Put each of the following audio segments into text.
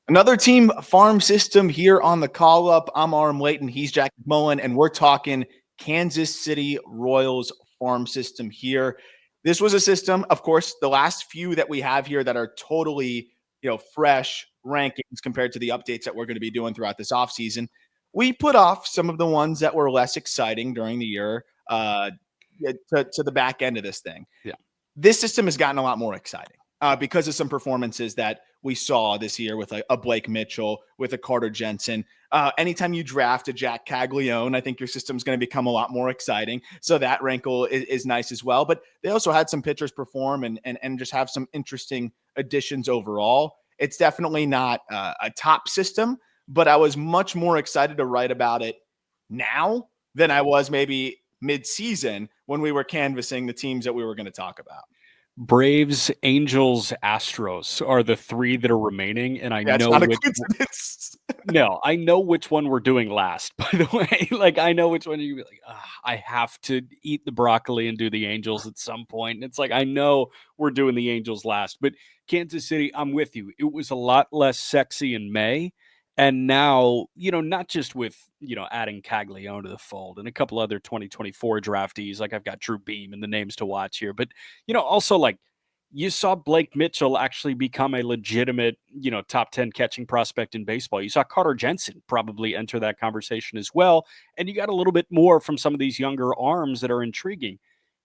Another team farm system here on the call up. I'm Aram Layton. He's Jack Mullen, and we're talking Kansas City Royals farm system here. This was a system, of course, the last few that we have here that are totally, fresh rankings compared to the updates that we're going to be doing throughout this offseason. We put off some of the ones that were less exciting during the year to the back end of this thing. Yeah. This system has gotten a lot more exciting because of some performances that we saw this year with a Blake Mitchell, with a Carter Jensen. Anytime you draft a Jac Caglianone, I think your system's going to become a lot more exciting. So that wrinkle is nice as well. But they also had some pitchers perform and just have some interesting additions overall. It's definitely not a top system, but I was much more excited to write about it now than I was maybe mid-season when we were canvassing the teams that we were going to talk about. Braves, Angels, Astros are the three that are remaining, and I know it's not a coincidence. No, I know which one we're doing last, by the way. Like, I know which one you'd be like, I have to eat the broccoli and do the Angels at some point. And it's like, I know we're doing the Angels last, but Kansas City, I'm with you. It was a lot less sexy in May. And now, not just with, adding Caglianone to the fold and a couple other 2024 draftees, like I've got Drew Beam and the names to watch here, but, also like you saw Blake Mitchell actually become a legitimate, top 10 catching prospect in baseball. You saw Carter Jensen probably enter that conversation as well. And you got a little bit more from some of these younger arms that are intriguing.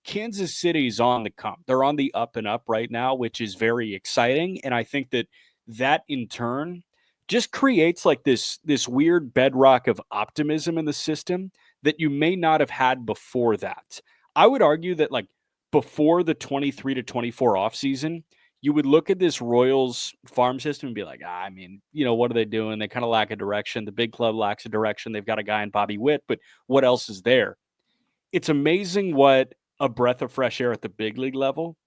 Kansas City's on the come. They're on the up and up right now, which is very exciting. And I think that in turn just creates like this weird bedrock of optimism in the system that you may not have had before that. I would argue that like before the 23 to 24 offseason, you would look at this Royals farm system and be like, what are they doing? They kind of lack a direction. The big club lacks a direction. They've got a guy in Bobby Witt, but what else is there? It's amazing what a breath of fresh air at the big league level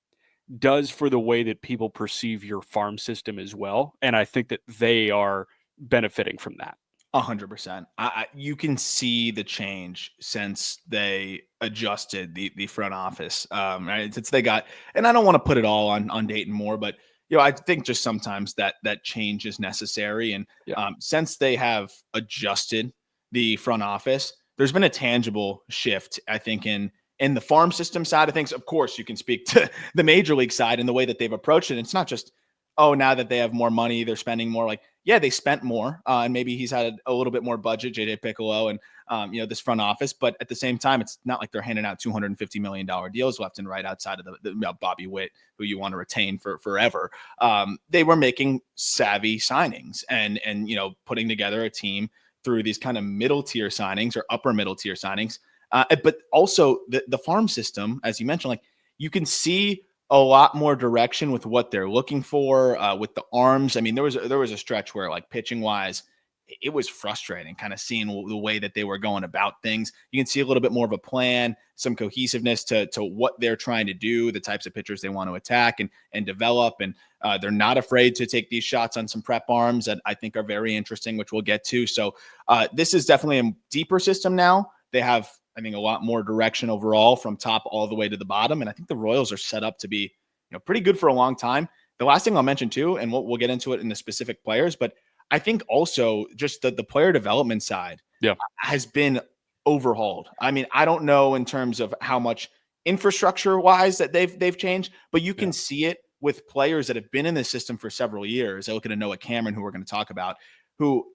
does for the way that people perceive your farm system as well. And I think that they are benefiting from that. 100%. You can see the change since they adjusted the front office, right? Since they got, and I don't want to put it all on Dayton Moore, but I think just sometimes that change is necessary. And since they have adjusted the front office, there's been a tangible shift, I think, in the farm system side of things. Of course, you can speak to the major league side and the way that they've approached it. It's not just, now that they have more money, they're spending more. Like, yeah, they spent more, and maybe he's had a little bit more budget, JJ Piccolo, and this front office. But at the same time, it's not like they're handing out $250 million deals left and right outside of the Bobby Witt, who you want to retain for forever. They were making savvy signings and putting together a team through these kind of middle tier signings or upper middle tier signings. But also the farm system, as you mentioned, like you can see a lot more direction with what they're looking for with the arms. I mean, there was a stretch where like pitching wise, it was frustrating kind of seeing the way that they were going about things. You can see a little bit more of a plan, some cohesiveness to what they're trying to do, the types of pitchers they want to attack and develop. And they're not afraid to take these shots on some prep arms that I think are very interesting, which we'll get to. So this is definitely a deeper system now. They have, I think, a lot more direction overall from top all the way to the bottom. And I think the Royals are set up to be, pretty good for a long time. The last thing I'll mention too, and we'll get into it in the specific players, but I think also just the player development side has been overhauled. I mean, I don't know in terms of how much infrastructure wise that they've changed, but you can see it with players that have been in the system for several years. I look at a Noah Cameron, who we're going to talk about, who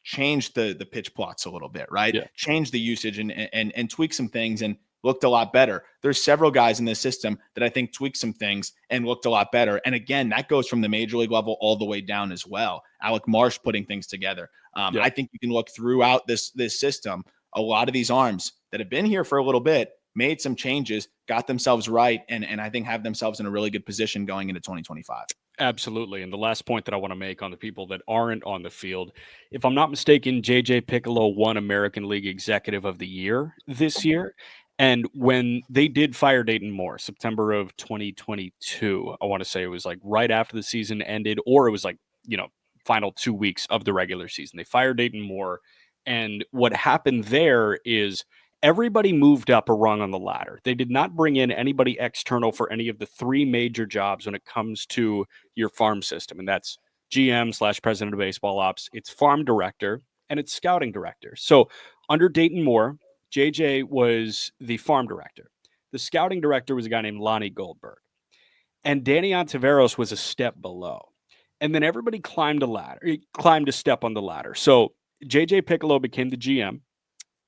changed the pitch plots a little bit, right? Yeah. Changed the usage and tweak some things and looked a lot better. There's several guys in this system that I think tweaked some things and looked a lot better. And again, that goes from the major league level all the way down as well. Alec Marsh putting things together. I think you can look throughout this system. A lot of these arms that have been here for a little bit made some changes, got themselves right, and I think have themselves in a really good position going into 2025. Absolutely. And the last point that I want to make on the people that aren't on the field, if I'm not mistaken, JJ Piccolo won American League Executive of the Year this year. And when they did fire Dayton Moore, September of 2022, I want to say it was like right after the season ended, or it was like, final 2 weeks of the regular season. They fired Dayton Moore. And what happened there is everybody moved up a rung on the ladder. They did not bring in anybody external for any of the three major jobs when it comes to your farm system. And that's GM / president of baseball ops, it's farm director, and it's scouting director. So under Dayton Moore, JJ was the farm director. The scouting director was a guy named Lonnie Goldberg. And Danny Ontiveros was a step below. And then everybody climbed a step on the ladder. So JJ Piccolo became the GM.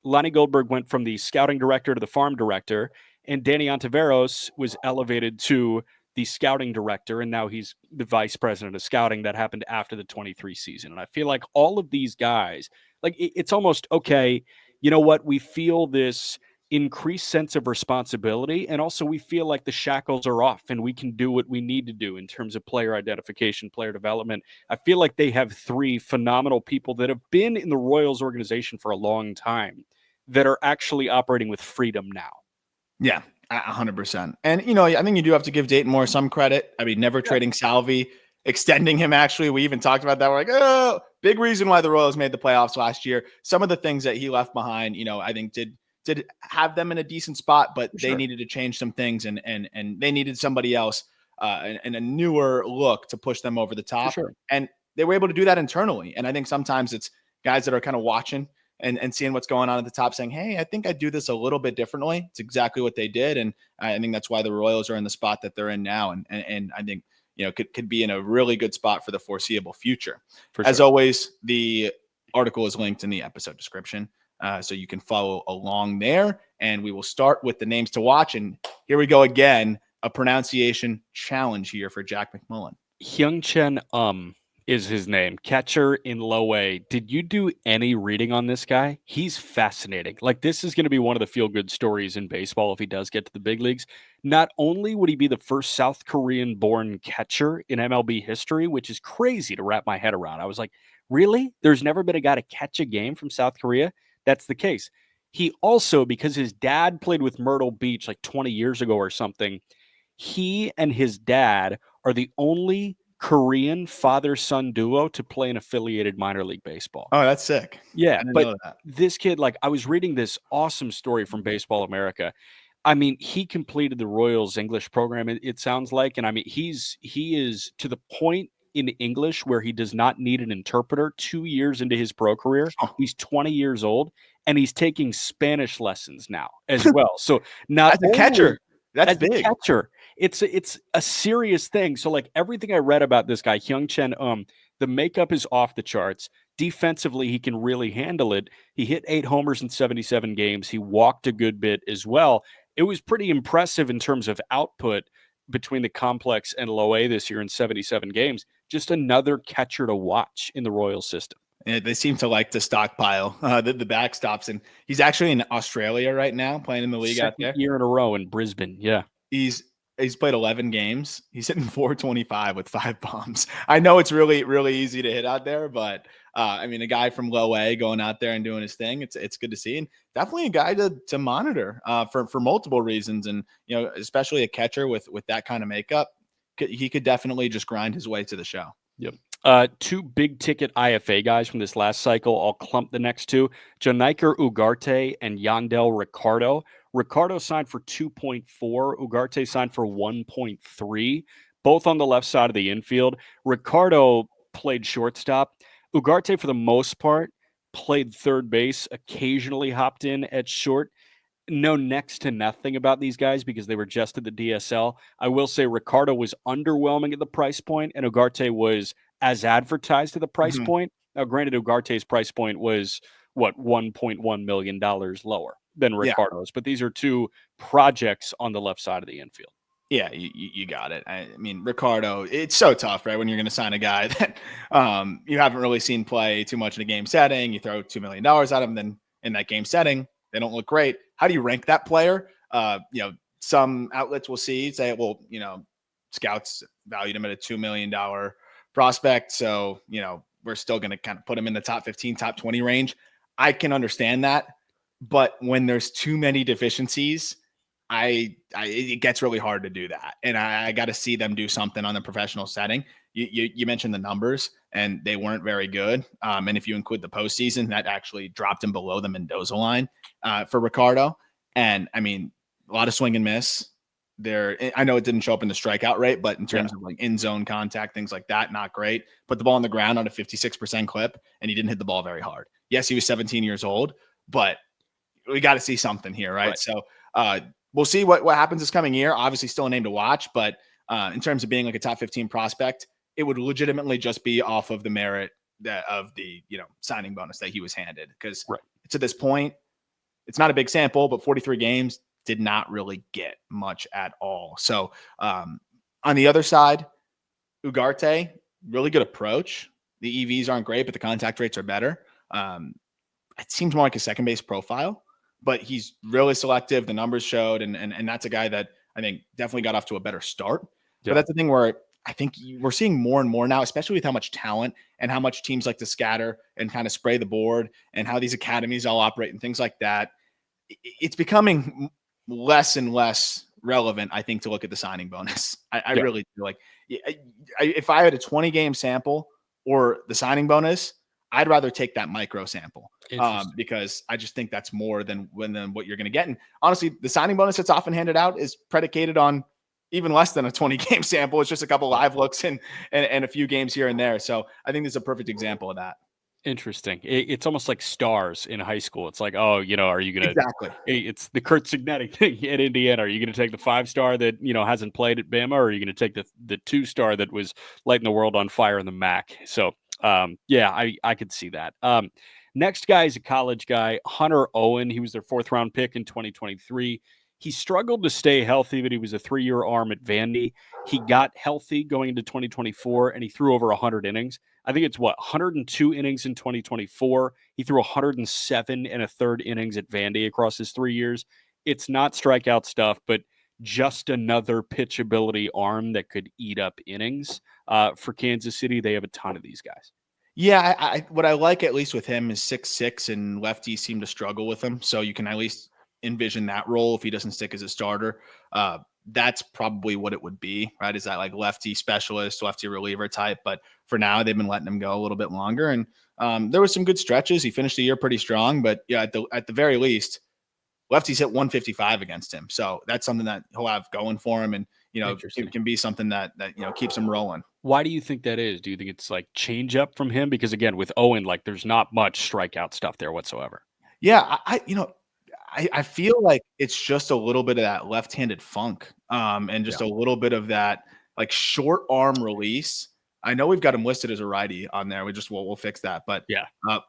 Lonnie Goldberg went from the scouting director to the farm director, and Danny Ontiveros was elevated to the scouting director, and now he's the vice president of scouting. That happened after the 23 season. And I feel like all of these guys, like it's almost, okay, you know what? We feel this increased sense of responsibility, and also we feel like the shackles are off and we can do what we need to do in terms of player identification, player development. I feel like they have three phenomenal people that have been in the Royals organization for a long time that are actually operating with freedom now. Yeah, 100%. And, I think you do have to give Dayton Moore some credit. I mean, never trading Salvi, extending him, actually. We even talked about that. We're like, oh, big reason why the Royals made the playoffs last year. Some of the things that he left behind, I think did have them in a decent spot, but they needed to change some things, and they needed somebody else and a newer look to push them over the top. And they were able to do that internally. And I think sometimes it's guys that are kind of watching and seeing what's going on at the top, saying, hey, I think I'd do this a little bit differently. It's exactly what they did. And I think that's why the Royals are in the spot that they're in now. And I think, could be in a really good spot for the foreseeable future. As always, the article is linked in the episode description. So you can follow along there, and we will start with the names to watch. And here we go again, a pronunciation challenge here for Jack McMullen. Hyungchen is his name, catcher in low A. Did you do any reading on this guy? He's fascinating. Like, this is going to be one of the feel-good stories in baseball if he does get to the big leagues. Not only would he be the first South Korean-born catcher in MLB history, which is crazy to wrap my head around. I was like, really? There's never been a guy to catch a game from South Korea? That's the case. He also, because his dad played with Myrtle Beach like 20 years ago or something, he and his dad are the only Korean father-son duo to play in affiliated minor league baseball. Oh, that's sick. Yeah, but this kid, like, I was reading this awesome story from Baseball America. I mean, he completed the Royals English program, it sounds like, and I mean, he is to the point in English where he does not need an interpreter. 2 years into his pro career, he's 20 years old, and he's taking Spanish lessons now as well. So not as a catcher, that's as big. A catcher, it's a serious thing. So like everything I read about this guy, Hyungchen, the makeup is off the charts. Defensively, he can really handle it. He hit 8 homers in 77 games. He walked a good bit as well. It was pretty impressive in terms of output between the complex and low A this year in 77 games. Just another catcher to watch in the Royals system. Yeah, they seem to like to stockpile the backstops, and he's actually in Australia right now playing in the league out there. Second year in a row in Brisbane. Yeah. He's played 11 games. He's hitting 425 with 5 bombs. I know it's really, really easy to hit out there, but I mean, a guy from low A going out there and doing his thing, it's good to see. And definitely a guy to monitor for multiple reasons. And, especially a catcher with that kind of makeup, he could definitely just grind his way to the show. Yep. 2 big ticket IFA guys from this last cycle. I'll clump the next 2. Joniker Ugarte and Yandel Ricardo. Ricardo signed for 2.4. Ugarte signed for 1.3. Both on the left side of the infield. Ricardo played shortstop. Ugarte, for the most part, played third base, occasionally hopped in at short. Know next to nothing about these guys because they were just at the DSL. I will say Ricardo was underwhelming at the price point, and Ugarte was as advertised at the price point. Now, granted, Ugarte's price point was, $1.1 million lower than Ricardo's, but these are 2 projects on the left side of the infield. Yeah, you got it. I mean, Ricardo, it's so tough, right? When you're going to sign a guy that you haven't really seen play too much in a game setting, you throw $2 million at him, then in that game setting, they don't look great. How do you rank that player? Some outlets will say, well, scouts valued him at a $2 million prospect. So, we're still going to kind of put him in the top 15, top 20 range. I can understand that. But when there's too many deficiencies, it gets really hard to do that. And I got to see them do something on the professional setting. You mentioned the numbers, and they weren't very good. And if you include the postseason, that actually dropped him below the Mendoza line for Ricardo. And I mean, a lot of swing and miss, I know it didn't show up in the strikeout rate, but in terms Yeah. of like in zone contact, things like that, not great. Put the ball on the ground on a 56% clip, and he didn't hit the ball very hard. Yes, he was 17 years old, but we got to see something here, right? So we'll see what happens this coming year. Obviously, still a name to watch, but in terms of being like a top 15 prospect, it would legitimately just be off of the merit of the signing bonus that he was handed. Because to this point, it's not a big sample, but 43 games did not really get much at all. So on the other side, Ugarte, really good approach. The EVs aren't great, but the contact rates are better. It seems more like a second base profile, but he's really selective. The numbers showed, and that's a guy that I think definitely got off to a better start. But that's the thing where I think we're seeing more and more now, especially with how much talent and how much teams like to scatter and kind of spray the board and how these academies all operate and things like that. It's becoming less and less relevant, I think, to look at the signing bonus. I really feel like if I had a 20-game sample or the signing bonus, I'd rather take that micro sample because I just think that's more than what you're going to get. And honestly, the signing bonus that's often handed out is predicated on even less than a 20-game sample. It's just a couple live looks and a few games here and there. So I think this is a perfect example of that. Interesting. It's almost like stars in high school. It's like, are you going to exactly? It's the Kurt Signetti thing at Indiana. Are you going to take the 5-star that hasn't played at Bama, or are you going to take the 2-star that was lighting the world on fire in the MAC? So, I could see that. Next guy is a college guy, Hunter Owen. He was their 4th-round pick in 2023. He struggled to stay healthy, but he was a 3-year arm at Vandy. He got healthy going into 2024, and he threw over 100 innings. I think it's 102 innings in 2024. He threw 107 and a third innings at Vandy across his 3 years. It's not strikeout stuff, but just another pitchability arm that could eat up innings. For Kansas City, they have a ton of these guys. Yeah, I what I like at least with him is 6'6", and lefties seem to struggle with him. So you can at least envision that role if he doesn't stick as a starter. That's probably what it would be, right? Is that like lefty specialist, lefty reliever type? But for now, they've been letting him go a little bit longer. And there was some good stretches. He finished the year pretty strong, but yeah, at the very least, lefties hit 155 against him. So that's something that he'll have going for him, and it can be something that keeps him rolling. Why do you think that is? Do you think it's like change up from him? Because again, with Owen, like there's not much strikeout stuff there whatsoever. Yeah, I feel like it's just a little bit of that left-handed funk, and just a little bit of that like short arm release. I know we've got him listed as a righty on there. We'll fix that, but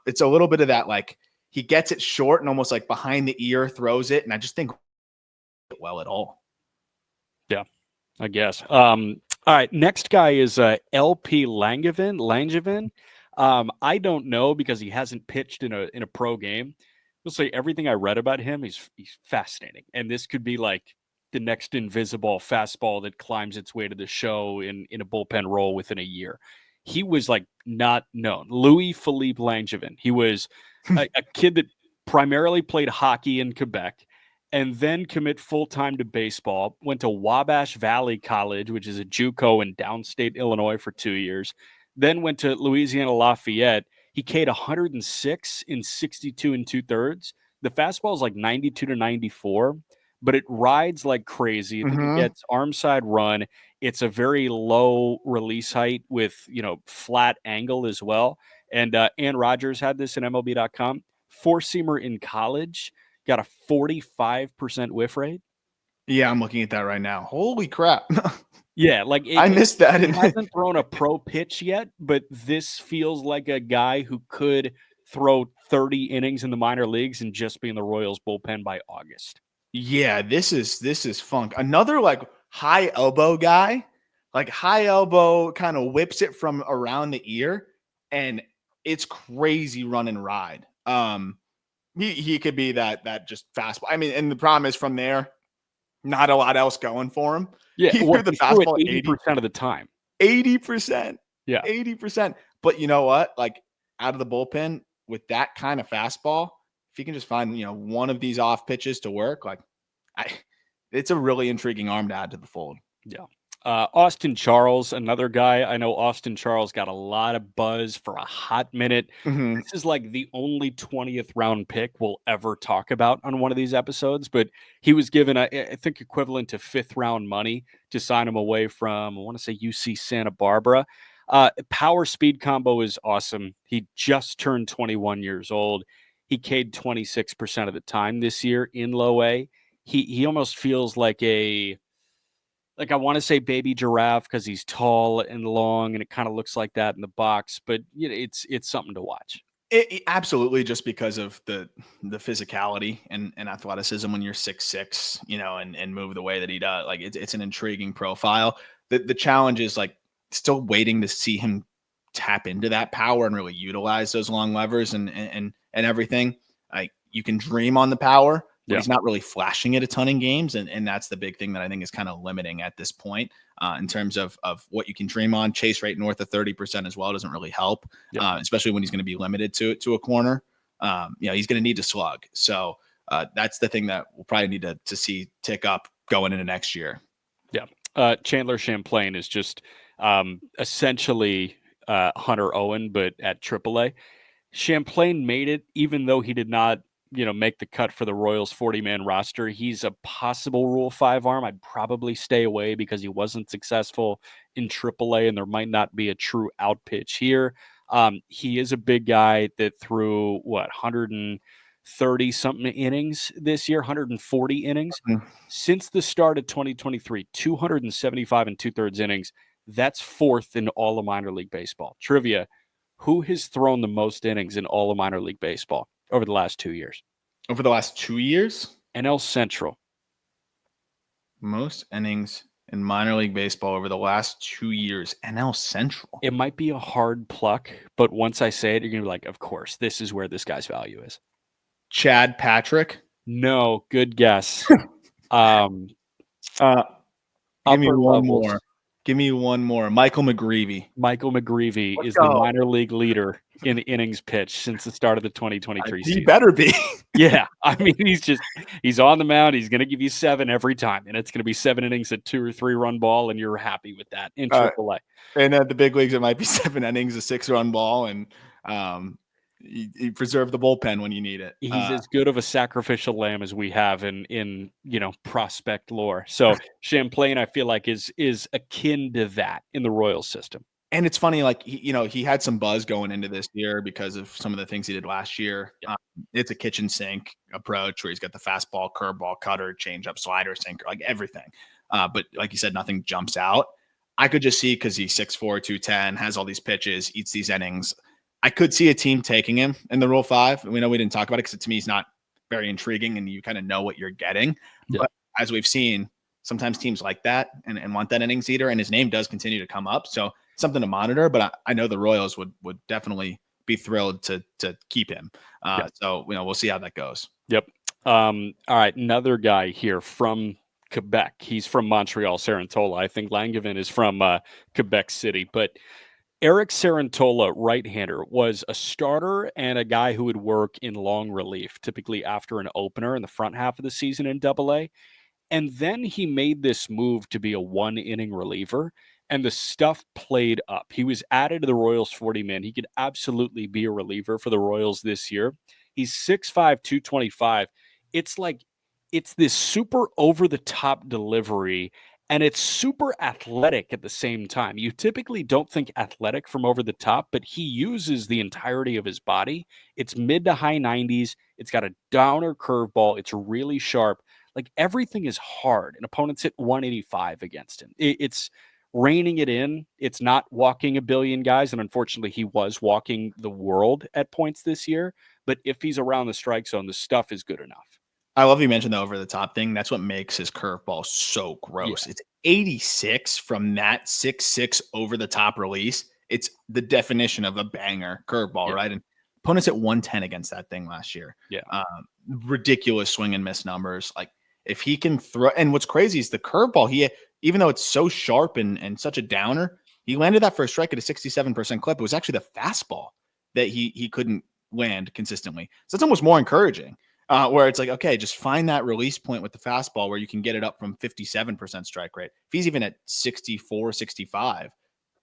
it's a little bit of that like he gets it short and almost like behind the ear throws it, and I just think well at all. Yeah, I guess. All right, next guy is LP Langevin. I don't know because he hasn't pitched in a pro game. I'll say everything I read about him, he's fascinating. And this could be like the next invisible fastball that climbs its way to the show in a bullpen role within a year. He was like not known. Louis Philippe Langevin. He was a kid that primarily played hockey in Quebec and then commit full-time to baseball, went to Wabash Valley College, which is a JUCO in downstate Illinois for 2 years, then went to Louisiana Lafayette. He K'd 106 in 62 2/3. The fastball is like 92 to 94, but it rides like crazy. I think it gets arm side run. It's a very low release height with, flat angle as well. And Ann Rogers had this in MLB.com. 4-seamer in college, got a 45% whiff rate. Yeah, I'm looking at that right now. Holy crap. Yeah, like I missed that. He hasn't thrown a pro pitch yet, but this feels like a guy who could throw 30 innings in the minor leagues and just be in the Royals bullpen by August. Yeah, this is funk. Another like high elbow guy, like high elbow kind of whips it from around the ear, and it's crazy run and ride. He could be that just fastball. I mean, and the problem is from there, not a lot else going for him. Yeah, he threw the fastball 80% of the time. 80%. Yeah, 80%. But you know what? Like out of the bullpen with that kind of fastball, if you can just find one of these off pitches to work, like it's a really intriguing arm to add to the fold. Yeah. Austin Charles, another guy. I know Austin Charles got a lot of buzz for a hot minute. Mhm. This is like the only 20th round pick we'll ever talk about on one of these episodes, but he was given, I think, equivalent to 5th round money to sign him away from, I want to say, UC Santa Barbara. Power speed combo is awesome. He just turned 21 years old. He K'd 26% of the time this year in low A. He almost feels like I want to say baby giraffe because he's tall and long, and it kind of looks like that in the box. But it's something to watch. Absolutely, just because of the physicality and athleticism when you're 6'6", and move the way that he does. Like it's an intriguing profile. The challenge is like still waiting to see him tap into that power and really utilize those long levers and everything. Like you can dream on the power, but Yeah. he's not really flashing it a ton in games, and that's the big thing that I think is kind of limiting at this point. In terms of what you can dream on. Chase rate north of 30% as well doesn't really help, especially when he's going to be limited to a corner. He's going to need to slug. So that's the thing that we'll probably need to see tick up going into next year. Yeah. Chandler Champlain is just essentially Hunter Owen, but at AAA. Champlain made it, even though he did not, make the cut for the Royals 40-man roster. He's a possible Rule 5 arm. I'd probably stay away because he wasn't successful in AAA, and there might not be a true out pitch here. He is a big guy that threw 130 something innings this year, 140 innings since the start of 2023, 275 and 2/3 innings. That's 4th in all of minor league baseball. Trivia: who has thrown the most innings in all of minor league baseball over the last 2 years? Over the last 2 years? NL Central. Most innings in minor league baseball over the last 2 years. NL Central. It might be a hard pluck, but once I say it, you're going to be like, of course, this is where this guy's value is. Chad Patrick? No, good guess. Give me one levels. more. Give me one more. Michael McGreevy. Michael McGreevy Let's is go. the minor league leader in innings pitched since the start of the 2023 season. He better be. Yeah. I mean, he's on the mound. He's going to give you 7 every time. And it's going to be 7 innings at 2 or 3 run ball. And you're happy with that in AAA. And at the big leagues, it might be 7 innings, a 6-run ball. And you preserve the bullpen when you need it. He's as good of a sacrificial lamb as we have in prospect lore. So Champlain, I feel like, is akin to that in the Royals system. And it's funny, like he had some buzz going into this year because of some of the things he did last year. Yeah. It's a kitchen sink approach where he's got the fastball, curveball, cutter, changeup, slider, sinker, like everything. But like you said, nothing jumps out. I could just see, because he's 6'4", 210, has all these pitches, eats these innings. I could see a team taking him in the Rule 5. We know we didn't talk about it because to me, he's not very intriguing and you kind of know what you're getting. Yeah. But as we've seen, sometimes teams like that and want that innings eater, and his name does continue to come up. So something to monitor, but I know the Royals would definitely be thrilled to keep him. So, we'll see how that goes. Yep. All right. Another guy here from Quebec. He's from Montreal, Sarantola. I think Langevin is from Quebec City, but Eric Sarantola, right-hander, was a starter and a guy who would work in long relief, typically after an opener in the front half of the season in Double-A. And then he made this move to be a 1-inning reliever, and the stuff played up. He was added to the Royals 40-man. He could absolutely be a reliever for the Royals this year. He's 6'5", 225. It's this super over-the-top delivery, and it's super athletic at the same time. You typically don't think athletic from over the top, but he uses the entirety of his body. It's mid to high 90s. It's got a downer curveball. It's really sharp. Like, everything is hard, and opponents hit 185 against him. It's reining it in. It's not walking a billion guys, and unfortunately he was walking the world at points this year. But if he's around the strike zone, the stuff is good enough. I love you mentioned the over-the-top thing. That's what makes his curveball so gross. Yeah. It's 86 from that 6'6" over-the-top release. It's the definition of a banger curveball, right? And opponents at 110 against that thing last year. Yeah. Ridiculous swing and miss numbers. Like, if he can throw – and what's crazy is the curveball, even though it's so sharp and such a downer, he landed that first strike at a 67% clip. It was actually the fastball that he couldn't land consistently. So it's almost more encouraging. where it's like, okay, just find that release point with the fastball where you can get it up from 57% strike rate. If he's even at 64, 65,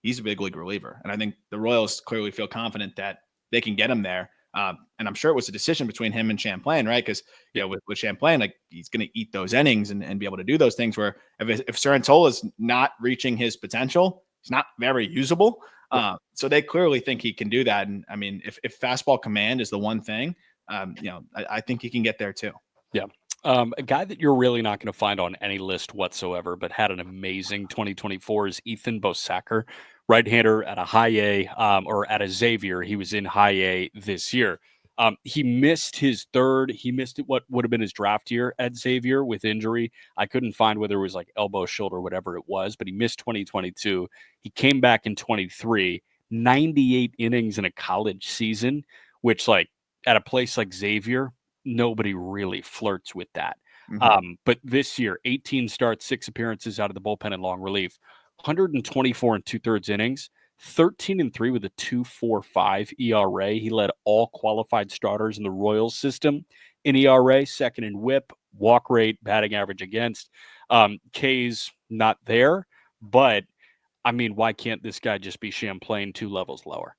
he's a big league reliever. And I think the Royals clearly feel confident that they can get him there. And I'm sure it was a decision between him and Champlain, right? Because with Champlain, like he's going to eat those innings and be able to do those things. Where if Cerantola's not reaching his potential, he's not very usable. So they clearly think he can do that. And I mean, if fastball command is the one thing, I think he can get there too. Yeah. A guy that you're really not going to find on any list whatsoever, but had an amazing 2024 is Ethan Bosacker, right-hander at a high A, or at a Xavier. He was in high A this year. He missed what would have been his draft year at Xavier with injury. I couldn't find whether it was like elbow, shoulder, whatever it was, but he missed 2022. He came back in 23, 98 innings in a college season, which like at a place like Xavier, nobody really flirts with that. But this year, 18 starts, 6 appearances out of the bullpen and long relief, 124 and 2/3 innings, 13-3 with a 2.45 ERA. He led all qualified starters in the Royals system in ERA, second in WHIP, walk rate, batting average against. K's not there, but I mean, why can't this guy just be Champlain 2 levels lower?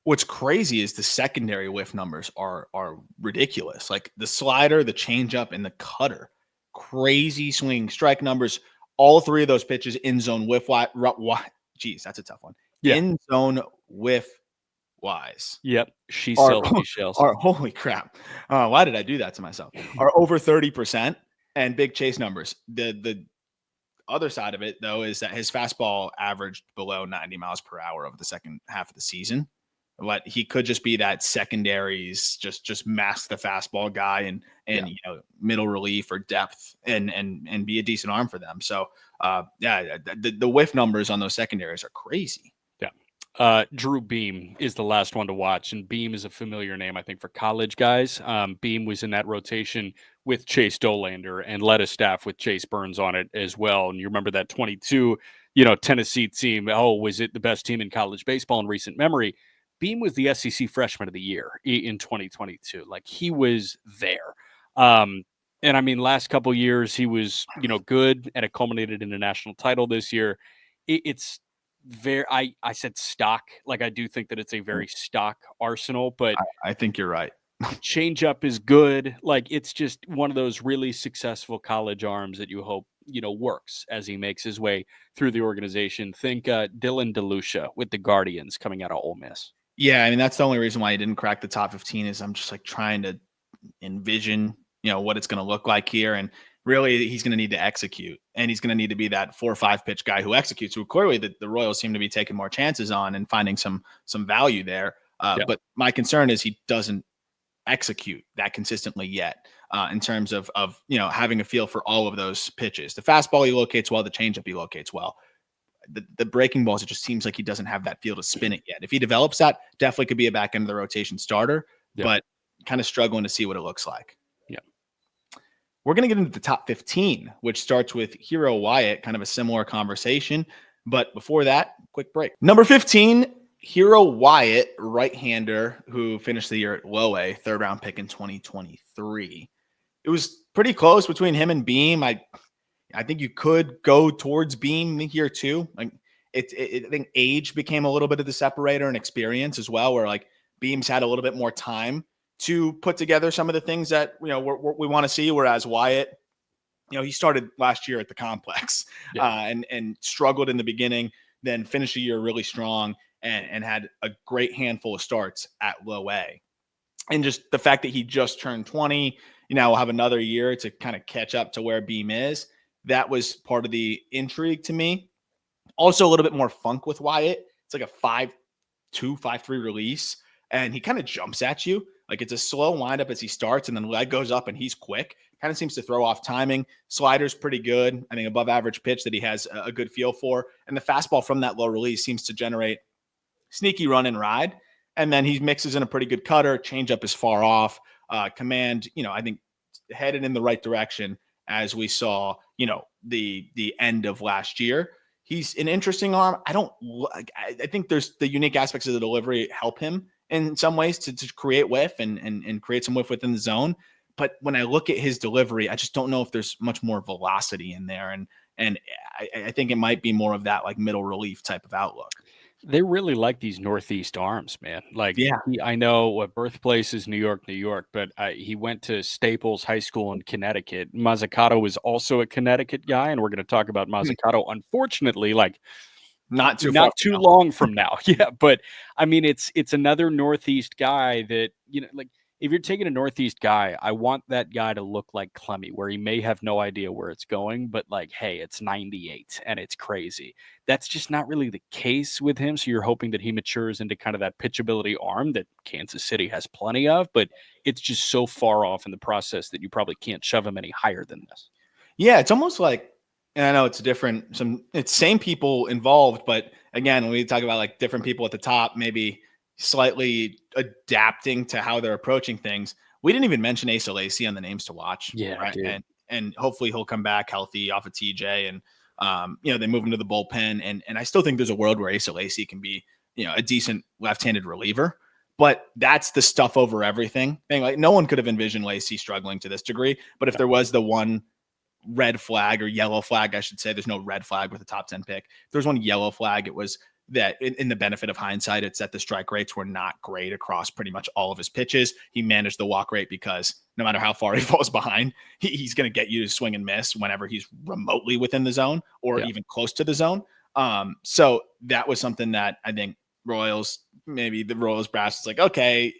What's crazy is the secondary whiff numbers are ridiculous. Like the slider, the changeup, and the cutter. Crazy swing strike numbers. All 3 of those pitches in zone whiff. Geez, that's a tough one. Yeah. In zone whiff wise. Yep. She sells. Holy crap. Why did I do that to myself? Are over 30% and big chase numbers. The other side of it, though, is that his fastball averaged below 90 miles per hour over the second half of the season. But he could just be that secondaries, just mask the fastball guy and middle relief or depth and be a decent arm for them. So the whiff numbers on those secondaries are crazy. Yeah. Drew Beam is the last one to watch, and Beam is a familiar name, I think, for college guys. Beam was in that rotation with Chase Dolander and led a staff with Chase Burns on it as well. And you remember that 22, Tennessee team. Oh, was it the best team in college baseball in recent memory? Beam was the SEC Freshman of the Year in 2022. Like he was there. And I mean, last couple of years he was, good, and it culminated in a national title this year. It's very, I said stock. Like I do think that it's a very stock arsenal, but I think you're right. Changeup is good. Like it's just one of those really successful college arms that you hope, works as he makes his way through the organization. Think Dylan DeLucia with the Guardians coming out of Ole Miss. Yeah, I mean, that's the only reason why he didn't crack the top 15 is I'm just like trying to envision, what it's going to look like here. And really, he's going to need to execute. And he's going to need to be that 4 or 5 pitch guy who executes, who clearly the Royals seem to be taking more chances on and finding some value there. But my concern is he doesn't execute that consistently yet in terms of having a feel for all of those pitches. The fastball he locates well, the changeup he locates well. The breaking balls, it just seems like he doesn't have that feel to spin it yet. If he develops that, definitely could be a back end of the rotation starter, but kind of struggling to see what it looks like. Yeah. We're going to get into the top 15, which starts with Hiro Wyatt, kind of a similar conversation. But before that, quick break. Number 15, Hiro Wyatt, right-hander who finished the year at low A, 3rd round pick in 2023. It was pretty close between him and Beam. I think you could go towards Beam here too. Like I think age became a little bit of the separator and experience as well, where like Beam's had a little bit more time to put together some of the things that we want to see. Whereas Wyatt, he started last year at the complex and struggled in the beginning, then finished the year really strong and had a great handful of starts at low A. And just the fact that he just turned 20, will have another year to kind of catch up to where Beam is. That was part of the intrigue to me. Also, a little bit more funk with Wyatt. It's like a 5-2, 5-3 release, and he kind of jumps at you. Like it's a slow windup as he starts, and then the leg goes up, and he's quick. Kind of seems to throw off timing. Slider's pretty good. I think above average pitch that he has a good feel for. And the fastball from that low release seems to generate sneaky run and ride. And then he mixes in a pretty good cutter. Changeup is far off. Command, I think headed in the right direction as we saw, the end of last year. He's an interesting arm. I think there's the unique aspects of the delivery help him in some ways to create whiff and create some whiff within the zone. but when I look at his delivery, I just don't know if there's much more velocity in there. And I think it might be more of that like middle relief type of outlook. They really like these Northeast arms, man. Like, Yeah. I know what birthplace is New York, New York, but he went to Staples High School in Connecticut. Mozzicato is also a Connecticut guy, and we're going to talk about Mozzicato. Unfortunately, like Not too far not too long from now. Yeah, but I mean, it's another Northeast guy that, like, if you're taking a Northeast guy, I want that guy to look like Clemmy, where he may have no idea where it's going, but like, hey, it's 98 and it's crazy. That's just not really the case with him. So you're hoping that he matures into kind of that pitchability arm that Kansas City has plenty of, but it's just so far off in the process that you probably can't shove him any higher than this. Yeah, it's almost like, and I know it's it's same people involved, but again, when we talk about like different people at the top, maybe slightly adapting to how they're approaching things. We didn't even mention Asa Lacy on the names to watch. Yeah, right. dude. And hopefully he'll come back healthy off of TJ, and they move him to the bullpen. And I still think there's a world where Asa Lacy can be, a decent left-handed reliever. But that's the stuff over everything thing. Like, no one could have envisioned Lacy struggling to this degree. But if there was the one red flag or yellow flag, I should say, there's no red flag with a top 10 pick. If there's one yellow flag, it was that in the benefit of hindsight, it's that the strike rates were not great across pretty much all of his pitches. He managed the walk rate because no matter how far he falls behind, he's going to get you to swing and miss whenever he's remotely within the zone or even close to the zone. So that was something that I think maybe the Royals brass is like, okay,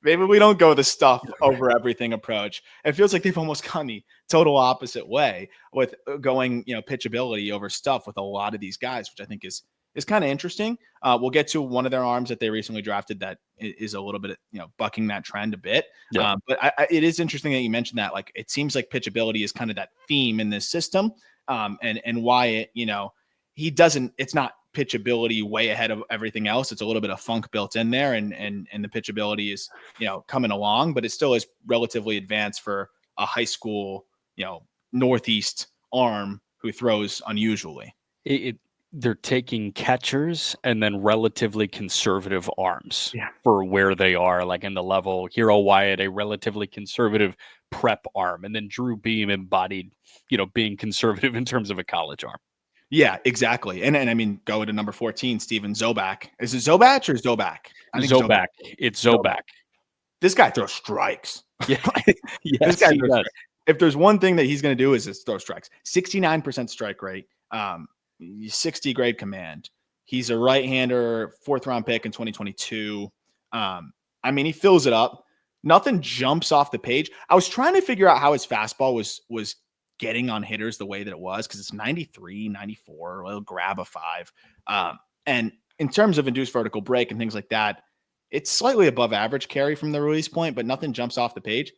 maybe we don't go the stuff over everything approach. It feels like they've almost gone the total opposite way with going, pitchability over stuff with a lot of these guys, which I think is kind of interesting. We'll get to one of their arms that they recently drafted that is a little bit, bucking that trend a bit. Yeah. But it is interesting that you mentioned that. Like, it seems like pitchability is kind of that theme in this system, and Wyatt, it's not pitchability way ahead of everything else. It's a little bit of funk built in there, and the pitchability is, coming along, but it still is relatively advanced for a high school, Northeast arm who throws unusually. They're taking catchers and then relatively conservative arms for where they are, like in the level. Hiro Wyatt, a relatively conservative prep arm, and then Drew Beam embodied, being conservative in terms of a college arm. Yeah, exactly. And I mean, go to number 14, Steven Zobac. Is it Zobac or Zobac? I think Zobac. It's Zobac. This guy throws strikes. Yeah. Yes, this guy throws strikes. If there's one thing that he's going to do is throw strikes. 69% strike rate. 60 grade command. He's a right-hander, 4th round pick in 2022. I mean, he fills it up. Nothing jumps off the page. I was trying to figure out how his fastball was getting on hitters the way that it was, because it's 93, 94, it'll grab a 5. And in terms of induced vertical break and things like that, it's slightly above average carry from the release point, but nothing jumps off the page.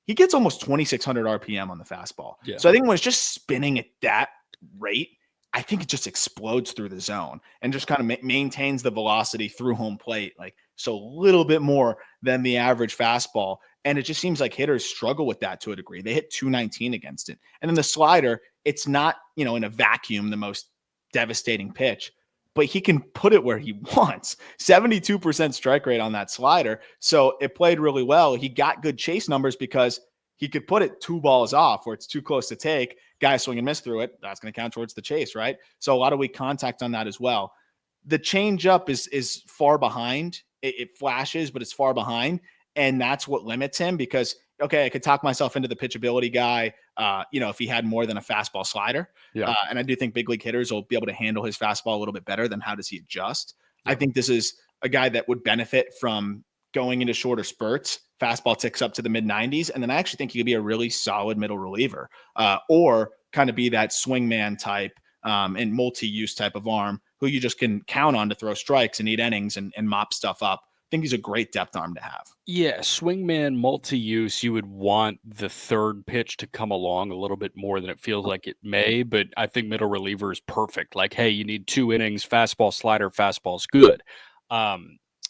He gets almost 2,600 RPM on the fastball. Yeah. So I think when it's just spinning at that rate, I think it just explodes through the zone and just kind of maintains the velocity through home plate. Like, so a little bit more than the average fastball. And it just seems like hitters struggle with that to a degree. They hit 219 against it. And then the slider, it's not, in a vacuum, the most devastating pitch, but he can put it where he wants. 72% strike rate on that slider. So it played really well. He got good chase numbers because he could put it 2 balls off where it's too close to take. Guy swing and miss through it. That's going to count towards the chase, right? So a lot of weak contact on that as well. The change up is far behind. It flashes, but it's far behind. And that's what limits him because, okay, I could talk myself into the pitchability guy, if he had more than a fastball slider. Yeah. And I do think big league hitters will be able to handle his fastball a little bit better than how does he adjust. Yeah. I think this is a guy that would benefit from going into shorter spurts. Fastball ticks up to the mid-90s. And then I actually think he could be a really solid middle reliever or kind of be that swingman type and multi-use type of arm who you just can count on to throw strikes and eat innings and mop stuff up. I think he's a great depth arm to have. Yeah, swingman, multi-use, you would want the third pitch to come along a little bit more than it feels like it may, but I think middle reliever is perfect. Like, hey, you need 2 innings, fastball, slider, fastball's good.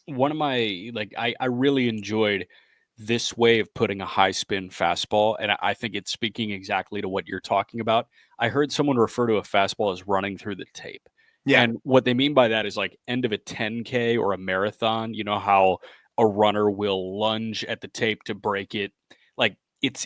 One of my, I really enjoyed this way of putting a high spin fastball, and I think it's speaking exactly to what you're talking about. I heard someone refer to a fastball as running through the tape. Yeah. And what they mean by that is like end of a 10K or a marathon, you know how a runner will lunge at the tape to break it. Like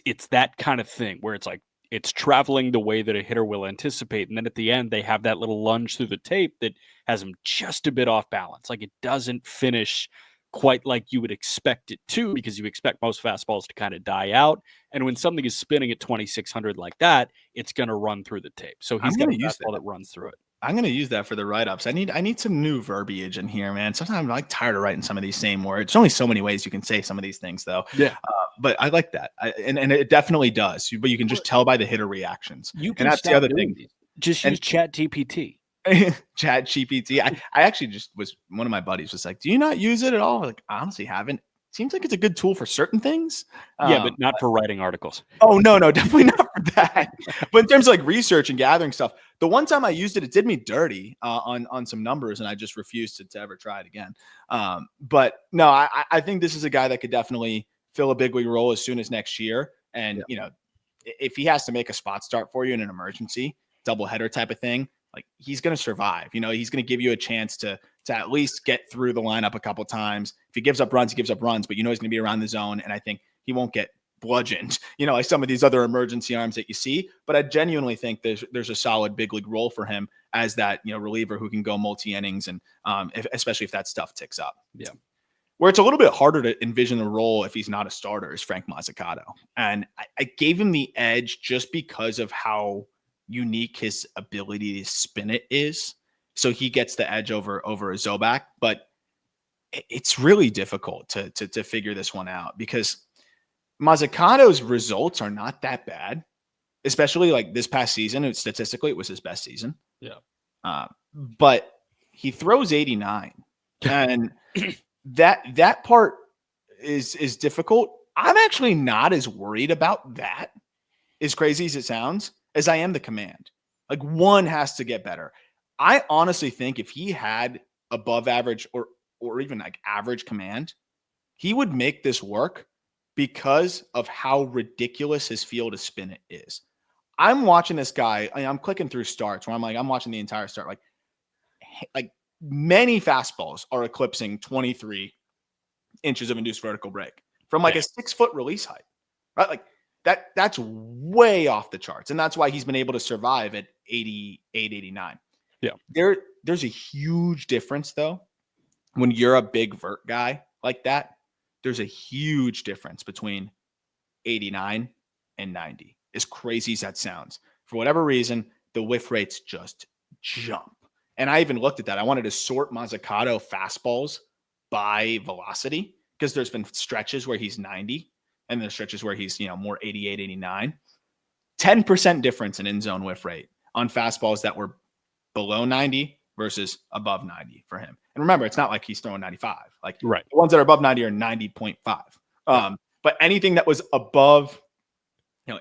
it's that kind of thing where it's like it's traveling the way that a hitter will anticipate, and then at the end they have that little lunge through the tape that has him just a bit off balance. Like it doesn't finish quite like you would expect it to, because you expect most fastballs to kind of die out. And when something is spinning at 2,600 like that, it's going to run through the tape. So he's got a fastball that runs through it. I'm going to use that for the write-ups. I need some new verbiage in here, man. Sometimes I'm like tired of writing some of these same words. There's only so many ways you can say some of these things, though. Yeah. But I like that. And it definitely does. But you can just tell by the hitter reactions. You can and that's the other thing. Just use Chat GPT. Chat GPT. I actually just was, one of my buddies was like, do you not use it at all? Like, I honestly haven't. Seems like it's a good tool for certain things. Yeah, but not for writing articles. Oh, no, definitely not for that. But in terms of like research and gathering stuff, the one time I used it, it did me dirty on some numbers, and I just refused to ever try it again. But no, I think this is a guy that could definitely fill a big league role as soon as next year. And, if he has to make a spot start for you in an emergency, doubleheader type of thing, like he's going to survive. He's going to give you a chance to at least get through the lineup a couple times. If he gives up runs, he gives up runs, but he's going to be around the zone. And I think he won't get bludgeoned, like some of these other emergency arms that you see. But I genuinely think there's a solid big league role for him as that, reliever who can go multi innings, and especially if that stuff ticks up. Yeah. Where it's a little bit harder to envision the role if he's not a starter is Frank Mozzicato. And I gave him the edge just because of how unique his ability to spin it is. So he gets the edge over a Zobac, but it's really difficult to figure this one out because Mozzicato's results are not that bad, especially like this past season. Statistically, it was his best season. Yeah. But he throws 89, and that part is difficult. I'm actually not as worried about that, as crazy as it sounds, as I am the command. Like one has to get better. I honestly think if he had above average or even like average command, he would make this work because of how ridiculous his field of spin it is. I'm watching this guy. I'm clicking through starts where I'm watching the entire start. Like many fastballs are eclipsing 23 inches of induced vertical break from like a 6-foot release height, right? Like that's way off the charts. And that's why he's been able to survive at 88, 89. Yeah. There's a huge difference though. When you're a big vert guy like that, there's a huge difference between 89 and 90. As crazy as that sounds, for whatever reason, the whiff rates just jump. And I even looked at that. I wanted to sort Mozzicato fastballs by velocity because there's been stretches where he's 90 and there's stretches where he's, more 88, 89. 10% difference in zone whiff rate on fastballs that were below 90 versus above 90 for him. And remember, it's not like he's throwing 95. Like right. The ones that are above 90 are 90.5. But anything that was above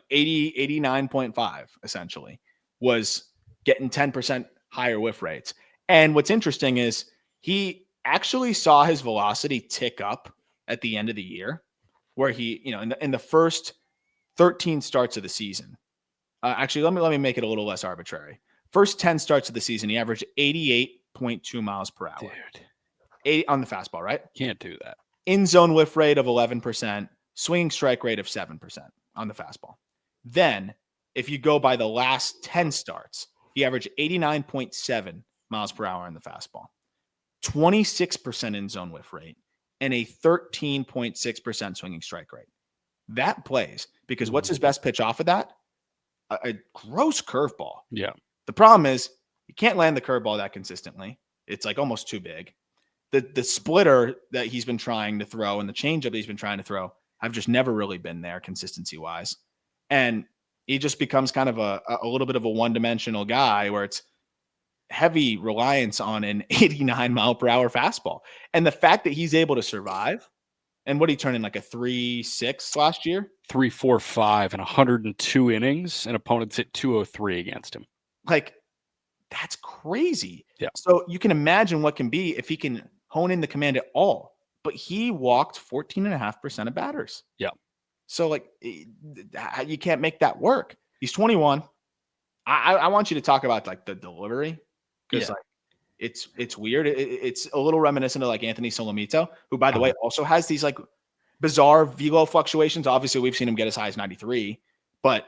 80, 89.5 essentially was getting 10% higher whiff rates. And what's interesting is he actually saw his velocity tick up at the end of the year where he, in the first 13 starts of the season. Actually, let me make it a little less arbitrary. First 10 starts of the season, he averaged 88.2 miles per hour. Dude. 8 on the fastball, right? Can't do that. In zone whiff rate of 11%, swinging strike rate of 7% on the fastball. Then, if you go by the last 10 starts, he averaged 89.7 miles per hour on the fastball, 26% in zone whiff rate, and a 13.6% swinging strike rate. That plays because what's his best pitch off of that? A gross curveball. Yeah. The problem is you can't land the curveball that consistently. It's like almost too big. The splitter that he's been trying to throw and the changeup that he's been trying to throw have just never really been there consistency wise. And he just becomes kind of a little bit of a one-dimensional guy where it's heavy reliance on an 89 mile per hour fastball. And the fact that he's able to survive, and what he turned in like a 3.6 last year? 3.45 and 102 innings, and opponents hit 203 against him. Like, that's crazy. Yeah. So you can imagine what can be if he can hone in the command at all. But he walked 14.5% of batters. Yeah. So, like, you can't make that work. He's 21. I want you to talk about, like, the delivery. Because, like, it's weird. It's a little reminiscent of, like, Anthony Solomito, who, by the way, also has these, like, bizarre velo fluctuations. Obviously, we've seen him get as high as 93, but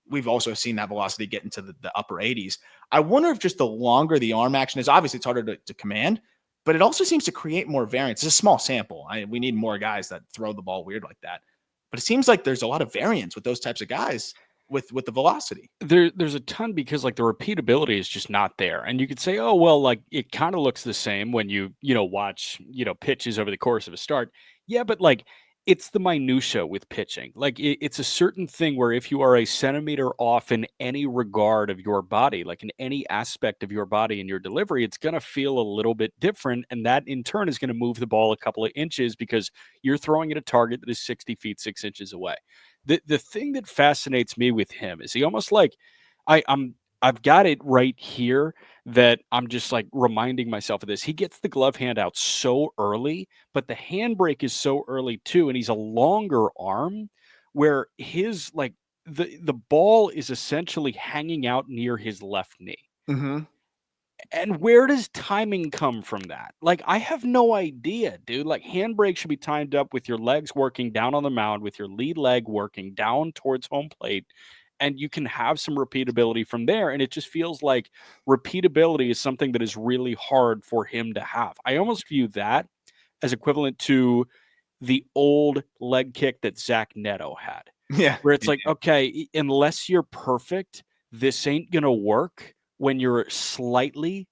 we've also seen that velocity get into the upper 80s. I wonder if just the longer the arm action is, obviously it's harder to command, but it also seems to create more variance. It's a small sample. We need more guys that throw the ball weird like that. But it seems like there's a lot of variance with those types of guys with the velocity. There's a ton because like the repeatability is just not there. And you could say, oh, well, like it kind of looks the same when you watch, pitches over the course of a start. Yeah, but like it's the minutia with pitching. Like it's a certain thing where if you are a centimeter off in any regard of your body, like in any aspect of your body and your delivery, it's going to feel a little bit different. And that in turn is going to move the ball a couple of inches because you're throwing at a target that is 60 feet, 6 inches away. The thing that fascinates me with him is he almost like I've got it right here that I'm just like reminding myself of this. He gets the glove hand out so early, but the handbrake is so early too, and he's a longer arm where his like the ball is essentially hanging out near his left knee. Mm-hmm. And where does timing come from that? Like, I have no idea, dude. Like, handbrake should be timed up with your legs working down on the mound, with your lead leg working down towards home plate, and you can have some repeatability from there. And it just feels like repeatability is something that is really hard for him to have. I almost view that as equivalent to the old leg kick that Zach Neto had. Yeah. Where it's like, okay, unless you're perfect, this ain't going to work when you're slightly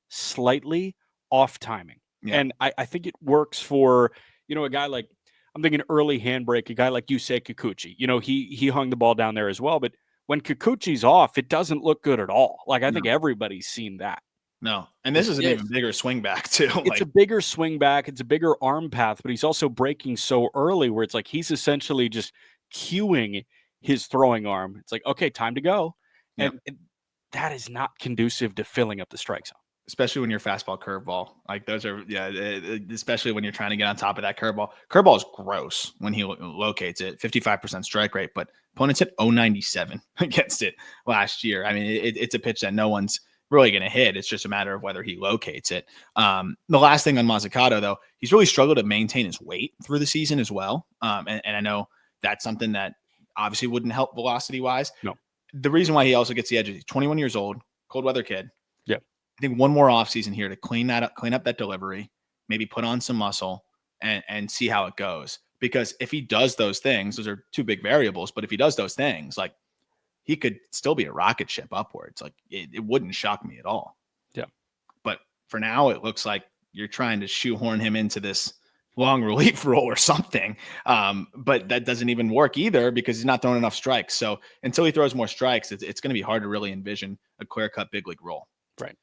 off timing. Yeah. And I think it works for, a guy like, I'm thinking early handbrake, a guy like Yusei Kikuchi. He hung the ball down there as well. But when Kikuchi's off, it doesn't look good at all. Like, I think everybody's seen that. No. And this is an even bigger swing back, too. It's a bigger swing back. It's a bigger arm path, but he's also breaking so early where it's like he's essentially just cueing his throwing arm. It's like, okay, time to go. And that is not conducive to filling up the strike zone. Especially when you're fastball curveball. Like those are, especially when you're trying to get on top of that curveball. Curveball is gross when he locates it, 55% strike rate, but opponents hit 0.97 against it last year. I mean, it's a pitch that no one's really going to hit. It's just a matter of whether he locates it. The last thing on Mozzicato, though, he's really struggled to maintain his weight through the season as well. And I know that's something that obviously wouldn't help velocity wise. No. The reason why he also gets the edge is he's 21 years old, cold weather kid. Yeah. I think one more offseason here to clean up that delivery, maybe put on some muscle and see how it goes. Because if he does those things, those are two big variables, but if he does those things, like he could still be a rocket ship upwards. Like it wouldn't shock me at all. Yeah. But for now, it looks like you're trying to shoehorn him into this long relief role or something. But that doesn't even work either because he's not throwing enough strikes. So until he throws more strikes, it's going to be hard to really envision a clear-cut big league role. Right.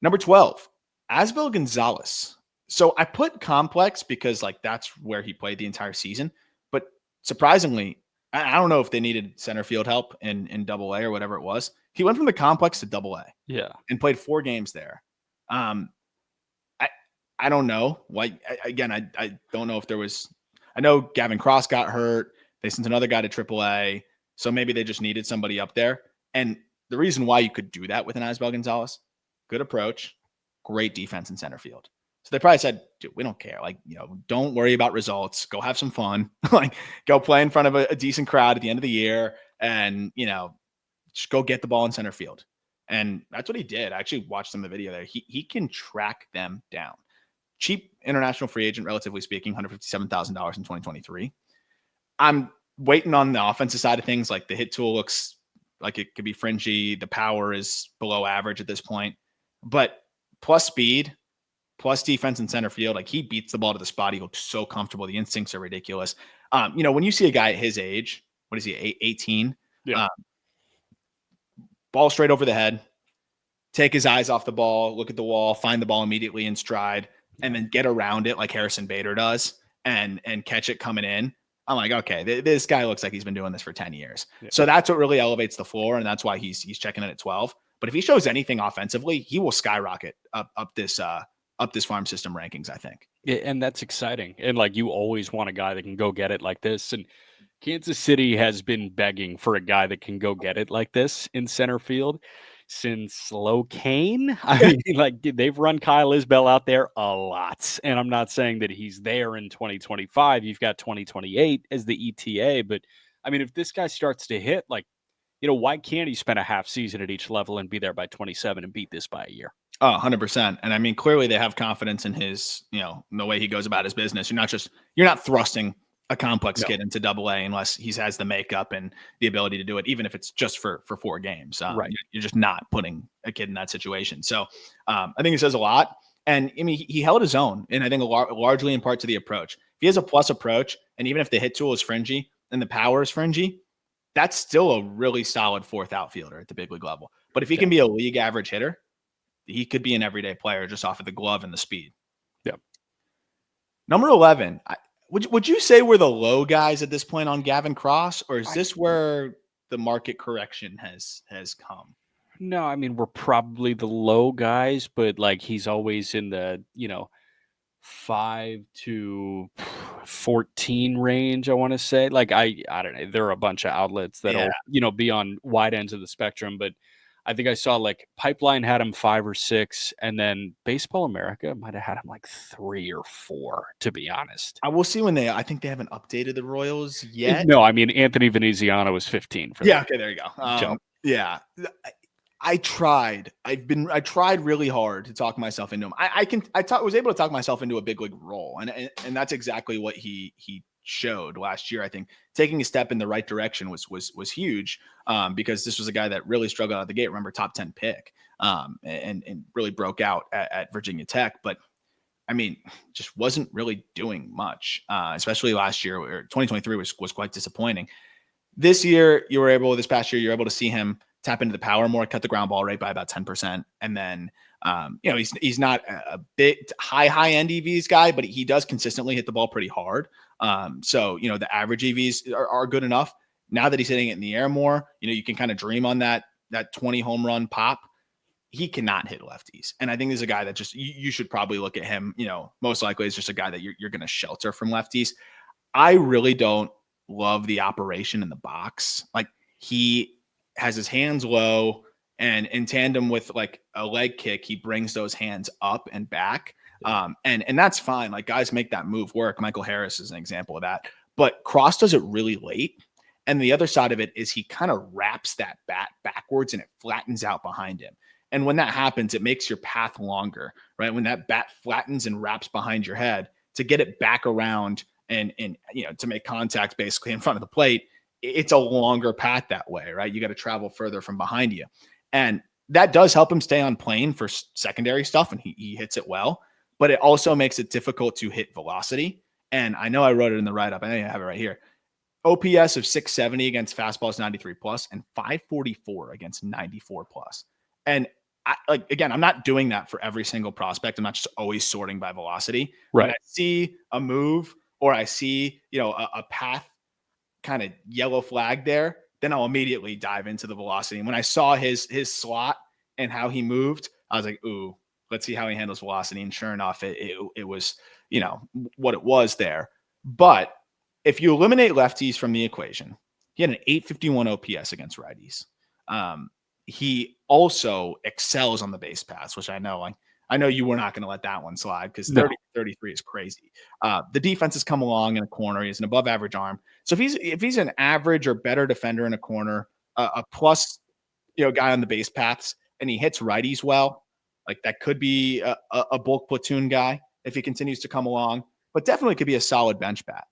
Number 12, Asbel Gonzalez. So I put complex because like that's where he played the entire season. But surprisingly, I don't know if they needed center field help in Double-A or whatever it was. He went from the complex to Double-A. Yeah. And played 4 games there. I don't know. Like again, I don't know if there was. I know Gavin Cross got hurt. They sent another guy to AAA, so maybe they just needed somebody up there. And the reason why you could do that with an Asbel Gonzalez, good approach, great defense in center field. So they probably said, dude, we don't care. Like, don't worry about results. Go have some fun. Like, go play in front of a decent crowd at the end of the year, and just go get the ball in center field. And that's what he did. I actually watched some of the video there. He can track them down. Cheap international free agent, relatively speaking, $157,000 in 2023. I'm waiting on the offensive side of things. Like the hit tool looks like it could be fringy. The power is below average at this point. But plus speed, plus defense in center field, like he beats the ball to the spot. He looks so comfortable. The instincts are ridiculous. When you see a guy at his age, what is he, 18? Yeah. Ball straight over the head, take his eyes off the ball, look at the wall, find the ball immediately in stride, and then get around it like Harrison Bader does and catch it coming in. I'm like, okay, this guy looks like he's been doing this for 10 years. Yeah. So that's what really elevates the floor, and that's why he's checking in at 12. But if he shows anything offensively, he will skyrocket up this farm system rankings, I think. Yeah, and that's exciting. And like you always want a guy that can go get it like this. And Kansas City has been begging for a guy that can go get it like this in center field. since Locaine. I mean, like they've run Kyle Isbell out there a lot. And I'm not saying that he's there in 2025. You've got 2028 as the ETA. But I mean, if this guy starts to hit, like, why can't he spend a half season at each level and be there by 27 and beat this by a year? Oh, 100%. And I mean, clearly they have confidence in his, the way he goes about his business. You're not thrusting a complex kid into AA unless he has the makeup and the ability to do it, even if it's just for 4 games. Right. You're just not putting a kid in that situation. So I think it says a lot. And I mean, he held his own, and I think largely in part to the approach. If he has a plus approach, and even if the hit tool is fringy and the power is fringy, that's still a really solid 4th outfielder at the big league level. But if he can be a league average hitter, he could be an everyday player just off of the glove and the speed. Yep. Number 11. Would you say we're the low guys at this point on Gavin Cross, or is this where the market correction has come? No, I mean, we're probably the low guys, but like he's always in the, 5 to 14 range, I want to say. Like I don't know. There are a bunch of outlets that'll, be on wide ends of the spectrum, but I think I saw like Pipeline had him 5 or 6, and then Baseball America might have had him like 3 or 4, to be honest. I will see I think they haven't updated the Royals yet. No, I mean, Anthony Veneziano was 15 for okay, there you go. Yeah. I tried really hard to talk myself into him. I was able to talk myself into a big league role, and that's exactly what he showed last year. I think taking a step in the right direction was huge, because this was a guy that really struggled out of the gate. Remember, top 10 pick, and really broke out at Virginia Tech, but I mean, just wasn't really doing much, especially last year. 2023 was quite disappointing. This past year, you're able to see him tap into the power more, cut the ground ball rate by about 10%. And then, he's not a big high end EVs guy, but he does consistently hit the ball pretty hard. So, the average EVs are good enough. Now that he's hitting it in the air more, you can kind of dream on that 20 home run pop. He cannot hit lefties. And I think there's a guy that just, you should probably look at him, most likely is just a guy that you're going to shelter from lefties. I really don't love the operation in the box. Like, he has his hands low, and in tandem with like a leg kick, he brings those hands up and back. And that's fine. Like, guys make that move work. Michael Harris is an example of that, but Cross does it really late. And the other side of it is he kind of wraps that bat backwards and it flattens out behind him. And when that happens, it makes your path longer, right? When that bat flattens and wraps behind your head, to get it back around and to make contact basically in front of the plate, it's a longer path that way, right? You got to travel further from behind you. And that does help him stay on plane for secondary stuff, and he hits it well, but it also makes it difficult to hit velocity. And I know I wrote it in the write-up. I think I have it right here. OPS of 670 against fastballs 93 plus and 544 against 94 plus. And again, I'm not doing that for every single prospect. I'm not just always sorting by velocity. Right. When I see a move or I see, a path kind of yellow flag there, then I'll immediately dive into the velocity. And when I saw his slot and how he moved, I was like, ooh, let's see how he handles velocity. And sure enough, it was, what it was there. But if you eliminate lefties from the equation, he had an 851 OPS against righties. He also excels on the base paths, which I know you were not going to let that one slide, because 30-33 is crazy. The defense has come along in a corner. He has an above average arm. So if he's an average or better defender in a corner, a plus, guy on the base paths, and he hits righties well, like that could be a bulk platoon guy if he continues to come along, but definitely could be a solid bench bat.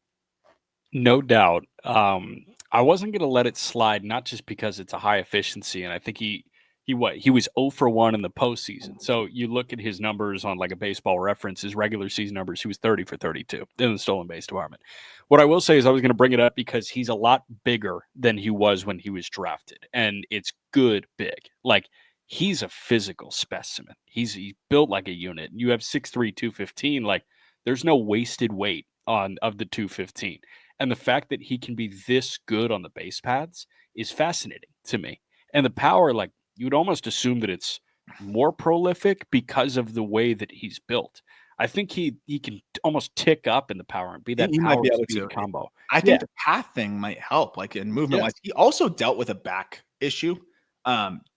No doubt. I wasn't going to let it slide, not just because it's a high efficiency, and I think he was 0 for 1 in the postseason. So you look at his numbers on like a Baseball Reference, his regular season numbers, he was 30 for 32 in the stolen base department. What I will say is I was going to bring it up because he's a lot bigger than he was when he was drafted, and it's good big. Like, he's a physical specimen. He's built like a unit. You have 6'3", 215. Like, there's no wasted weight of the 215. And the fact that he can be this good on the base paths is fascinating to me. And the power, like, you would almost assume that it's more prolific because of the way that he's built. I think he can almost tick up in the power and be that power speed combo. I think the path thing might help, like in movement wise. He also dealt with a back issue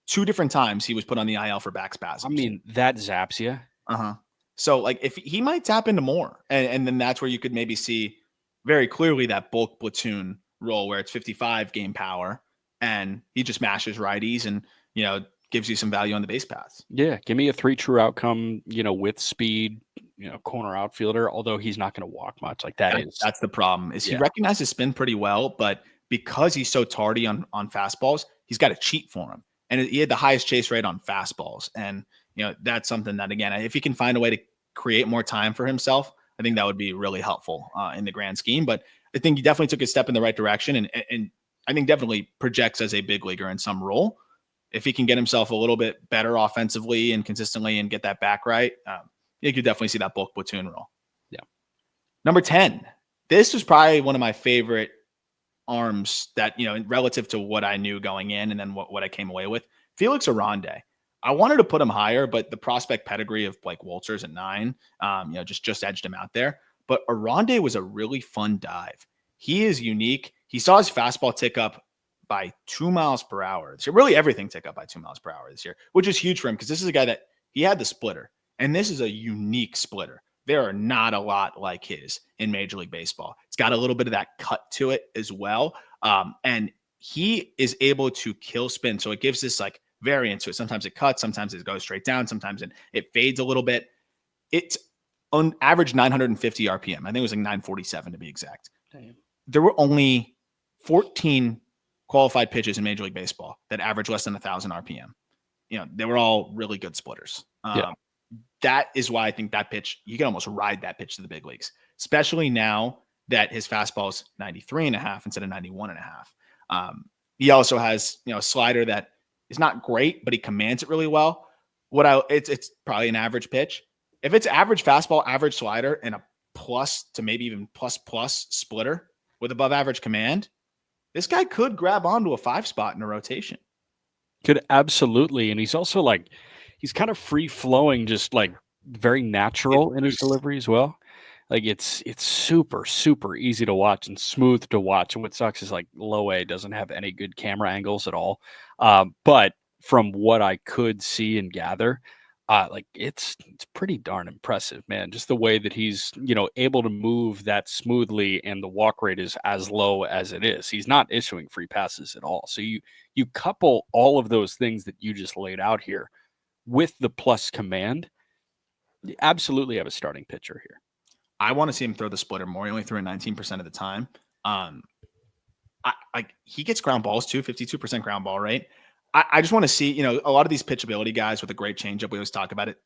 2 different times he was put on the IL for back spasms. I mean, that zaps you. So like if he might tap into more, and then that's where you could maybe see very clearly that bulk platoon role where it's 55 game power and he just mashes righties and, gives you some value on the base paths. Yeah, give me a 3 true outcome, with speed, corner outfielder, although he's not going to walk much. Like That's the problem is he Yeah. recognizes spin pretty well, but because he's so tardy on fastballs, he's got to cheat for him. And he had the highest chase rate on fastballs. And, that's something that, again, if he can find a way to create more time for himself, I think that would be really helpful in the grand scheme. But I think he definitely took a step in the right direction and I think definitely projects as a big leaguer in some role. If he can get himself a little bit better offensively and consistently and get that back right, you could definitely see that bulk platoon role. Yeah. Number 10. This was probably one of my favorite arms that, relative to what I knew going in and then what I came away with. Felix Arronde. I wanted to put him higher, but the prospect pedigree of like Wolters at 9, just edged him out there. But Arronde was a really fun dive. He is unique. He saw his fastball tick up by 2 miles per hour this year. Really everything tick up by 2 miles per hour this year, which is huge for him because this is a guy that he had the splitter, and this is a unique splitter. There are not a lot like his in Major League Baseball. It's got a little bit of that cut to it as well. And he is able to kill spin. So it gives this like variance to it. Sometimes it cuts, sometimes it goes straight down, sometimes it fades a little bit. It's on average 950 RPM. I think it was like 947 to be exact. Damn. There were only 14 qualified pitches in Major League Baseball that average less than 1,000 RPM. They were all really good splitters. That is why I think that pitch, you can almost ride that pitch to the big leagues, especially now that his fastball is 93.5 instead of 91.5. He also has, a slider that is not great, but he commands it really well. It's probably an average pitch. If it's average fastball, average slider, and a plus to maybe even plus splitter with above average command, this guy could grab onto a 5 spot in a rotation. Could absolutely. And he's also like, he's kind of free flowing, just like very natural in his delivery as well. Like it's super, super easy to watch and smooth to watch. And what sucks is like low A doesn't have any good camera angles at all. But from what I could see and gather, like it's pretty darn impressive, man. Just the way that he's, able to move that smoothly and the walk rate is as low as it is. He's not issuing free passes at all. So you couple all of those things that you just laid out here with the plus command, you absolutely have a starting pitcher here. I want to see him throw the splitter more. He only threw it 19% of the time. He gets ground balls too, 52% ground ball rate. I just want to see, a lot of these pitchability guys with a great changeup, we always talk about it,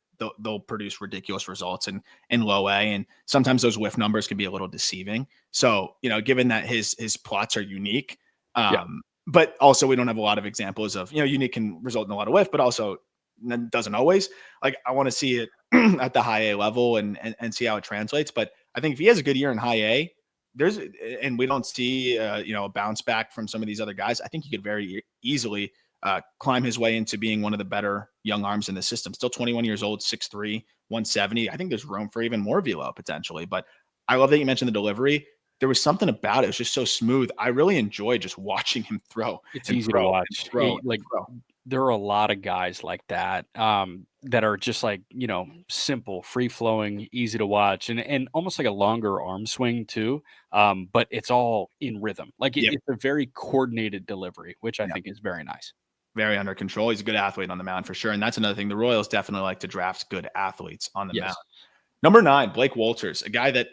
they'll produce ridiculous results in low A, and sometimes those whiff numbers can be a little deceiving. So, given that his plots are unique, but also we don't have a lot of examples of, unique can result in a lot of whiff, but also doesn't always. Like I want to see it at the high A level and see how it translates. But I think if he has a good year in high A, and we don't see a bounce back from some of these other guys, I think he could very easily climb his way into being one of the better young arms in the system. Still 21 years old, 6'3", 170. I think there's room for even more velo potentially. But I love that you mentioned the delivery. There was something about it. It was just so smooth. I really enjoy just watching him throw. It's easy to watch. There are a lot of guys like that that are just like, simple, free flowing, easy to watch, and almost like a longer arm swing too. But it's all in rhythm. Like it's a very coordinated delivery, which I think is very nice. Very under control. He's a good athlete on the mound for sure. And that's another thing. The Royals definitely like to draft good athletes on the mound. Number 9, Blake Wolters, a guy that,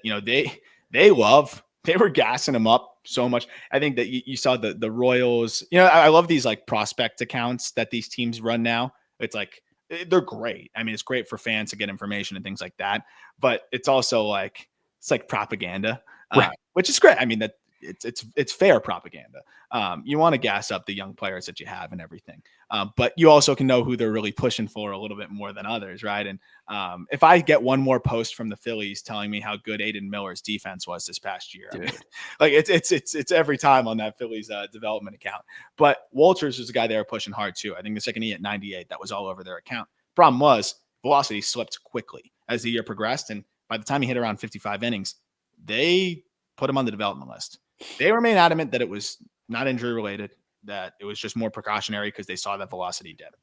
they love. They were gassing him up so much. I think that you saw the Royals, I love these like prospect accounts that these teams run now. It's like, they're great. I mean, it's great for fans to get information and things like that, but it's also like, it's like propaganda, which is great. I mean, that it's fair propaganda. You want to gas up the young players that you have and everything. But you also can know who they're really pushing for a little bit more than others. Right. And if I get one more post from the Phillies telling me how good Aiden Miller's defense was this past year, I mean, like it's every time on that Phillies development account. But Wolters was a guy they were pushing hard too. I think the second he hit 98, that was all over their account. Problem was velocity slipped quickly as the year progressed. And by the time he hit around 55 innings, they put him on the development list. They remain adamant that it was not injury related. that it was just more precautionary because they saw that velocity dip.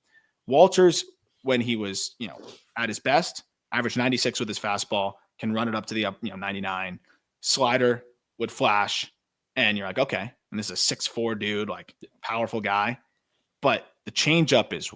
Wolters, when he was, at his best, averaged 96 with his fastball, can run it up to the 99. Slider would flash, and you're like, okay. And this is a 6'4" dude, like powerful guy. But the changeup is,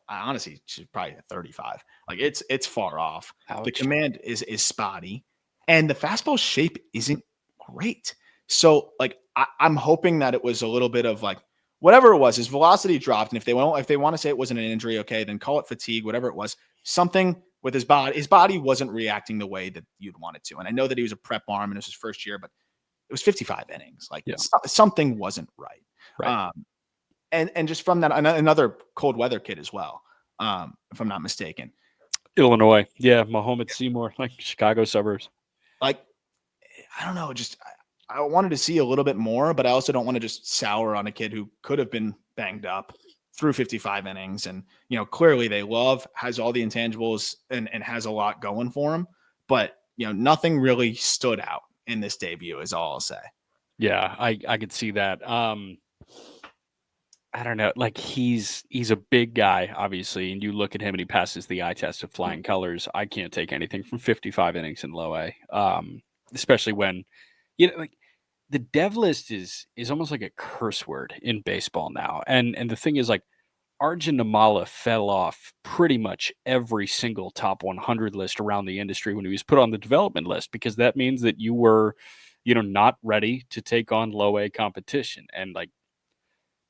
I honestly should probably at 35. Like it's far off. Ouch. The command is spotty, and the fastball shape isn't great. So like I'm hoping that it was a little bit of like whatever it was, his velocity dropped. And if they want to say it wasn't an injury, okay, then call it fatigue, whatever it was, something with his body wasn't reacting the way that you'd want it to. And I know that he was a prep arm and it was his first year, but it was 55 innings. Like something wasn't right. Right. And just from that, another cold weather kid as well, if I'm not mistaken. Illinois. Yeah. Mohamed Seymour, like Chicago suburbs. Like, I don't know, just I wanted to see a little bit more, but I also don't want to just sour on a kid who could have been banged up through 55 innings. And, clearly has all the intangibles and has a lot going for him. But, nothing really stood out in this debut is all I'll say. Yeah, I could see that. I don't know. Like he's a big guy, obviously, and you look at him and he passes the eye test of flying colors. I can't take anything from 55 innings in low A, especially when, like the dev list is almost like a curse word in baseball now. And the thing is, like Arjun Namala fell off pretty much every single top 100 list around the industry when he was put on the development list, because that means that you were, not ready to take on low A competition. And like,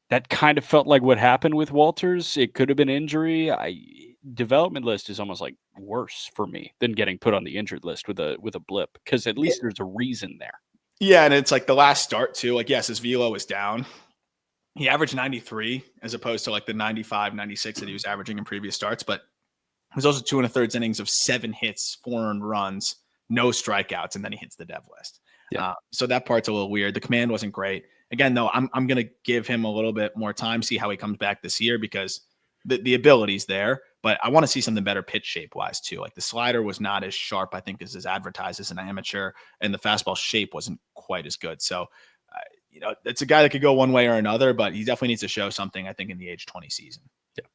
that kind of felt like what happened with Wolters. It could have been injury. Development list is almost like worse for me than getting put on the injured list with a blip, because at least there's a reason there. Yeah, and it's like the last start too. Like, yes, his velo was down. He averaged 93 as opposed to like the 95, 96 that he was averaging in previous starts. But it was also 2 1/3 innings of 7 hits, 4 earned runs, no strikeouts, and then he hits the dev list. Yeah. So that part's a little weird. The command wasn't great. Again, though, I'm going to give him a little bit more time, see how he comes back this year, because the ability's there, but I want to see something better pitch shape wise too. Like the slider was not as sharp, I think, as is advertised as an amateur, and the fastball shape wasn't quite as good. So, it's a guy that could go one way or another, but he definitely needs to show something, I think, in the age 20 season. Yeah.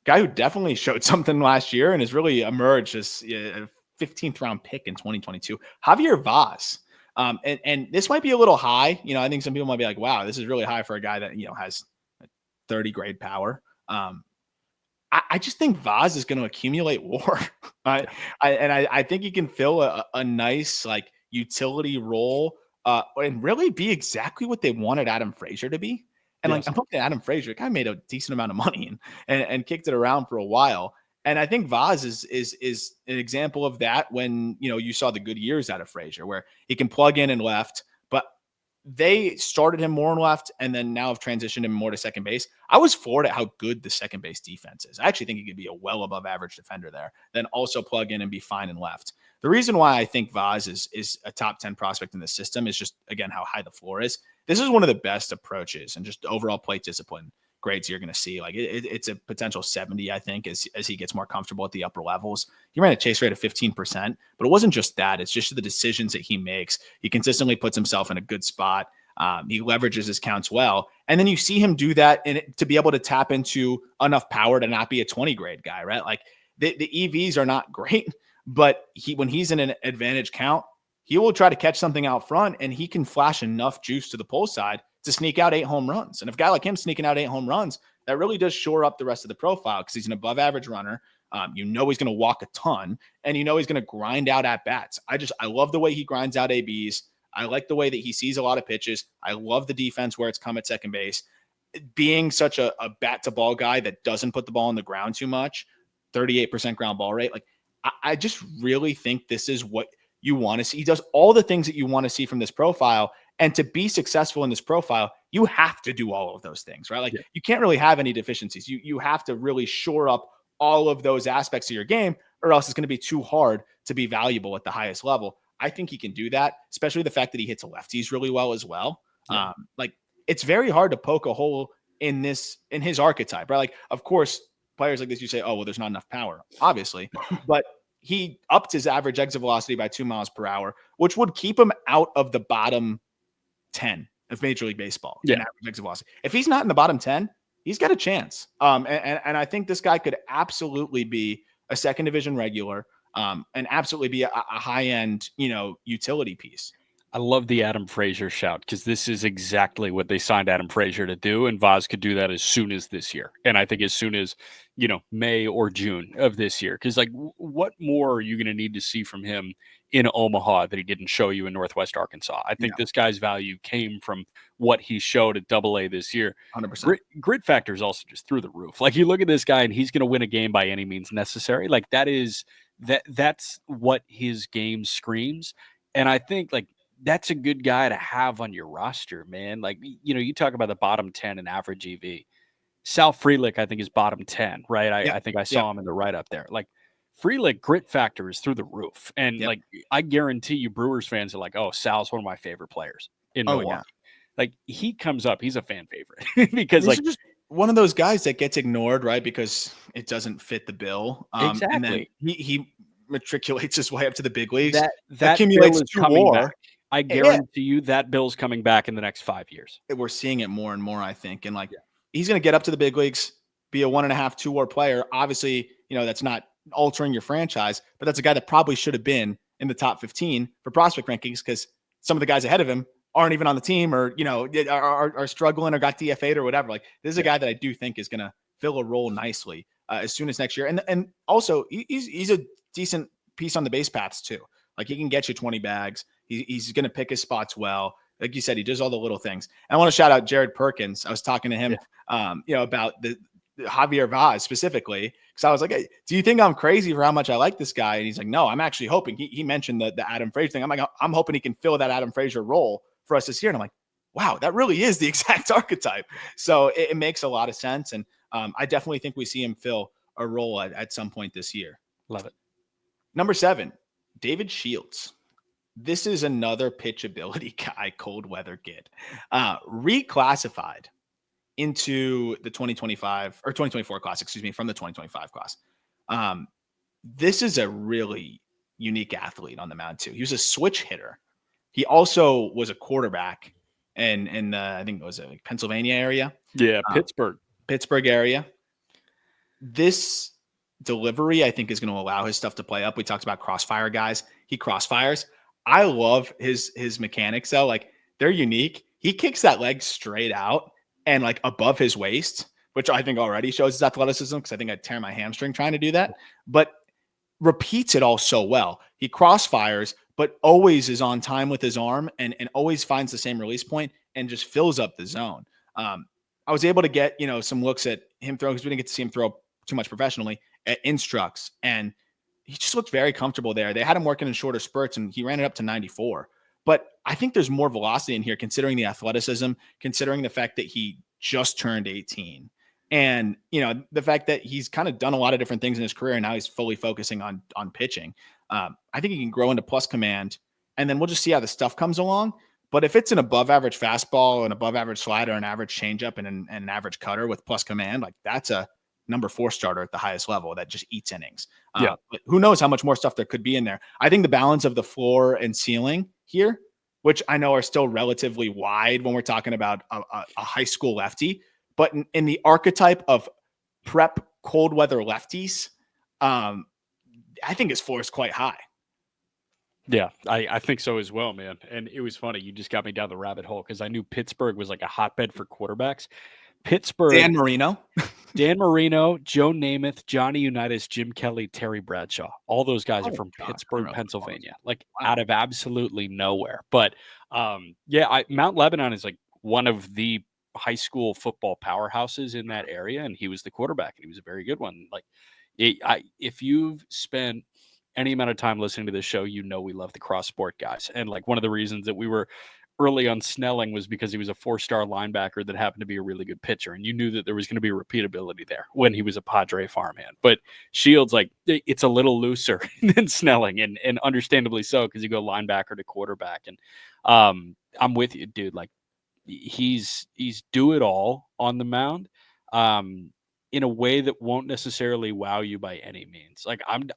Guy who definitely showed something last year and has really emerged as a 15th round pick in 2022, Javier Vaz. And this might be a little high. I think some people might be like, wow, this is really high for a guy that, has 30 grade power. I just think Vaz is going to accumulate WAR. I think he can fill a nice like utility role and really be exactly what they wanted Adam Frazier to be. And like, I'm looking at Adam Frazier, kind of made a decent amount of money and kicked it around for a while. And I think Vaz is an example of that when, you saw the good years out of Frazier, where he can plug in and left, but they started him more in left and then now have transitioned him more to second base. I was floored at how good the second base defense is. I actually think he could be a well above average defender there, then also plug in and be fine in left. The reason why I think Vaz is a top 10 prospect in the system is just, again, how high the floor is. This is one of the best approaches and just overall plate discipline grades you're going to see. Like it's a potential 70, I think, as he gets more comfortable at the upper levels. He ran a chase rate of 15%, but it wasn't just that. It's just the decisions that he makes. He consistently puts himself in a good spot. He leverages his counts well. And then you see him do that to be able to tap into enough power to not be a 20 grade guy, right? Like the EVs are not great, but when he's in an advantage count, he will try to catch something out front, and he can flash enough juice to the pull side to sneak out 8 home runs. And if a guy like him sneaking out 8 home runs, that really does shore up the rest of the profile, because he's an above average runner. He's going to walk a ton, and he's going to grind out at bats. I love the way he grinds out ABs. I like the way that he sees a lot of pitches. I love the defense where it's come at second base. Being such a bat to ball guy that doesn't put the ball on the ground too much, 38% ground ball rate. Like I just really think this is what you want to see. He does all the things that you want to see from this profile. And to be successful in this profile, you have to do all of those things, right? Like you can't really have any deficiencies. You have to really shore up all of those aspects of your game, or else it's going to be too hard to be valuable at the highest level. I think he can do that, especially the fact that he hits lefties really well as well. Yeah. Like it's very hard to poke a hole in his archetype, right? Like, of course, players like this, you say, oh, well, there's not enough power, obviously, but he upped his average exit velocity by 2 miles per hour, which would keep him out of the bottom 10 of Major League Baseball Yeah. in average exit velocity. If he's not in the bottom 10, he's got a chance. And I think this guy could absolutely be a second division regular, and absolutely be a high end, utility piece. I love the Adam Frazier shout because this is exactly what they signed Adam Frazier to do, and Vaz could do that as soon as this year, and I think as soon as May or June of this year. Because what more are you going to need to see from him in Omaha that he didn't show you in Northwest Arkansas? I think this guy's value came from what he showed at AA this year. 100%. Grit factor is also just through the roof. Like, you look at this guy, and he's going to win a game by any means necessary. Like, that's what his game screams, and I think that's a good guy to have on your roster, man. Like, you talk about the bottom 10 in average EV. Sal Frelick, I think, is bottom 10, right? I think I saw him in the write-up there. Like, Frelick grit factor is through the roof. And, I guarantee you Brewers fans are like, oh, Sal's one of my favorite players in Milwaukee. Yeah. Like, he comes up, he's a fan favorite. Because, He's just one of those guys that gets ignored, right? Because it doesn't fit the bill. Exactly. And then he matriculates his way up to the big leagues. That accumulates to WAR. I guarantee you that bill's coming back in the next 5 years. We're seeing it more and more, I think. And he's going to get up to the big leagues, be a 1.5, 2 WAR player. Obviously, that's not altering your franchise, but that's a guy that probably should have been in the top 15 for prospect rankings because some of the guys ahead of him aren't even on the team or, are struggling or got DFA'd or whatever. Like, this is a guy that I do think is going to fill a role nicely as soon as next year. And also he's a decent piece on the base paths too. Like, he can get you 20 bags. He's going to pick his spots well. Like you said, he does all the little things. And I want to shout out Jared Perkins. I was talking to him, about the Javier Vaz specifically, because I was like, hey, do you think I'm crazy for how much I like this guy? And he's like, no, I'm actually hoping. He mentioned the Adam Frazier thing. I'm like, I'm hoping he can fill that Adam Frazier role for us this year. And I'm like, wow, that really is the exact archetype. So it makes a lot of sense. And I definitely think we see him fill a role at some point this year. Love it. Number 7, David Shields. This is another pitchability guy, cold weather kid, reclassified into the 2025 or 2024 class, from the 2025 class. This is a really unique athlete on the mound too. He was a switch hitter. He also was a quarterback in I think it was a Pennsylvania area. Yeah, Pittsburgh area. This delivery, I think, is going to allow his stuff to play up. We talked about crossfire guys. He crossfires. I love his mechanics though. Like, they're unique. He kicks that leg straight out and above his waist, which I think already shows his athleticism because I think I'd tear my hamstring trying to do that, but repeats it all so well. He crossfires, but always is on time with his arm and always finds the same release point and just fills up the zone. I was able to get, some looks at him throwing because we didn't get to see him throw too much professionally at Instructs, and he just looked very comfortable there. They had him working in shorter spurts, and he ran it up to 94. But I think there's more velocity in here, considering the athleticism, considering the fact that he just turned 18. And, the fact that he's kind of done a lot of different things in his career, and now he's fully focusing on pitching. I think he can grow into plus command, and then we'll just see how the stuff comes along. But if it's an above average fastball, an above average slider, an average changeup, and an average cutter with plus command, that's a number 4 starter at the highest level that just eats innings. But who knows how much more stuff there could be in there. I think the balance of the floor and ceiling here, which I know are still relatively wide when we're talking about a high school lefty, but in the archetype of prep cold weather lefties, I think his floor is quite high. Yeah, I think so as well, man. And it was funny. You just got me down the rabbit hole because I knew Pittsburgh was like a hotbed for quarterbacks. Pittsburgh. Dan Marino, Joe Namath, Johnny Unitas, Jim Kelly, Terry Bradshaw. All those guys are from Pittsburgh, Pennsylvania, out of absolutely nowhere. But Mount Lebanon is one of the high school football powerhouses in that area, and he was the quarterback, and he was a very good one. If you've spent any amount of time listening to this show, we love the cross sport guys. And one of the reasons that we were early on Snelling was because he was a 4-star linebacker that happened to be a really good pitcher. And you knew that there was going to be repeatability there when he was a Padre farmhand. But Shields, it's a little looser than Snelling, and understandably so, because you go linebacker to quarterback. And I'm with you, dude. He's do it all on the mound. In a way that won't necessarily wow you by any means.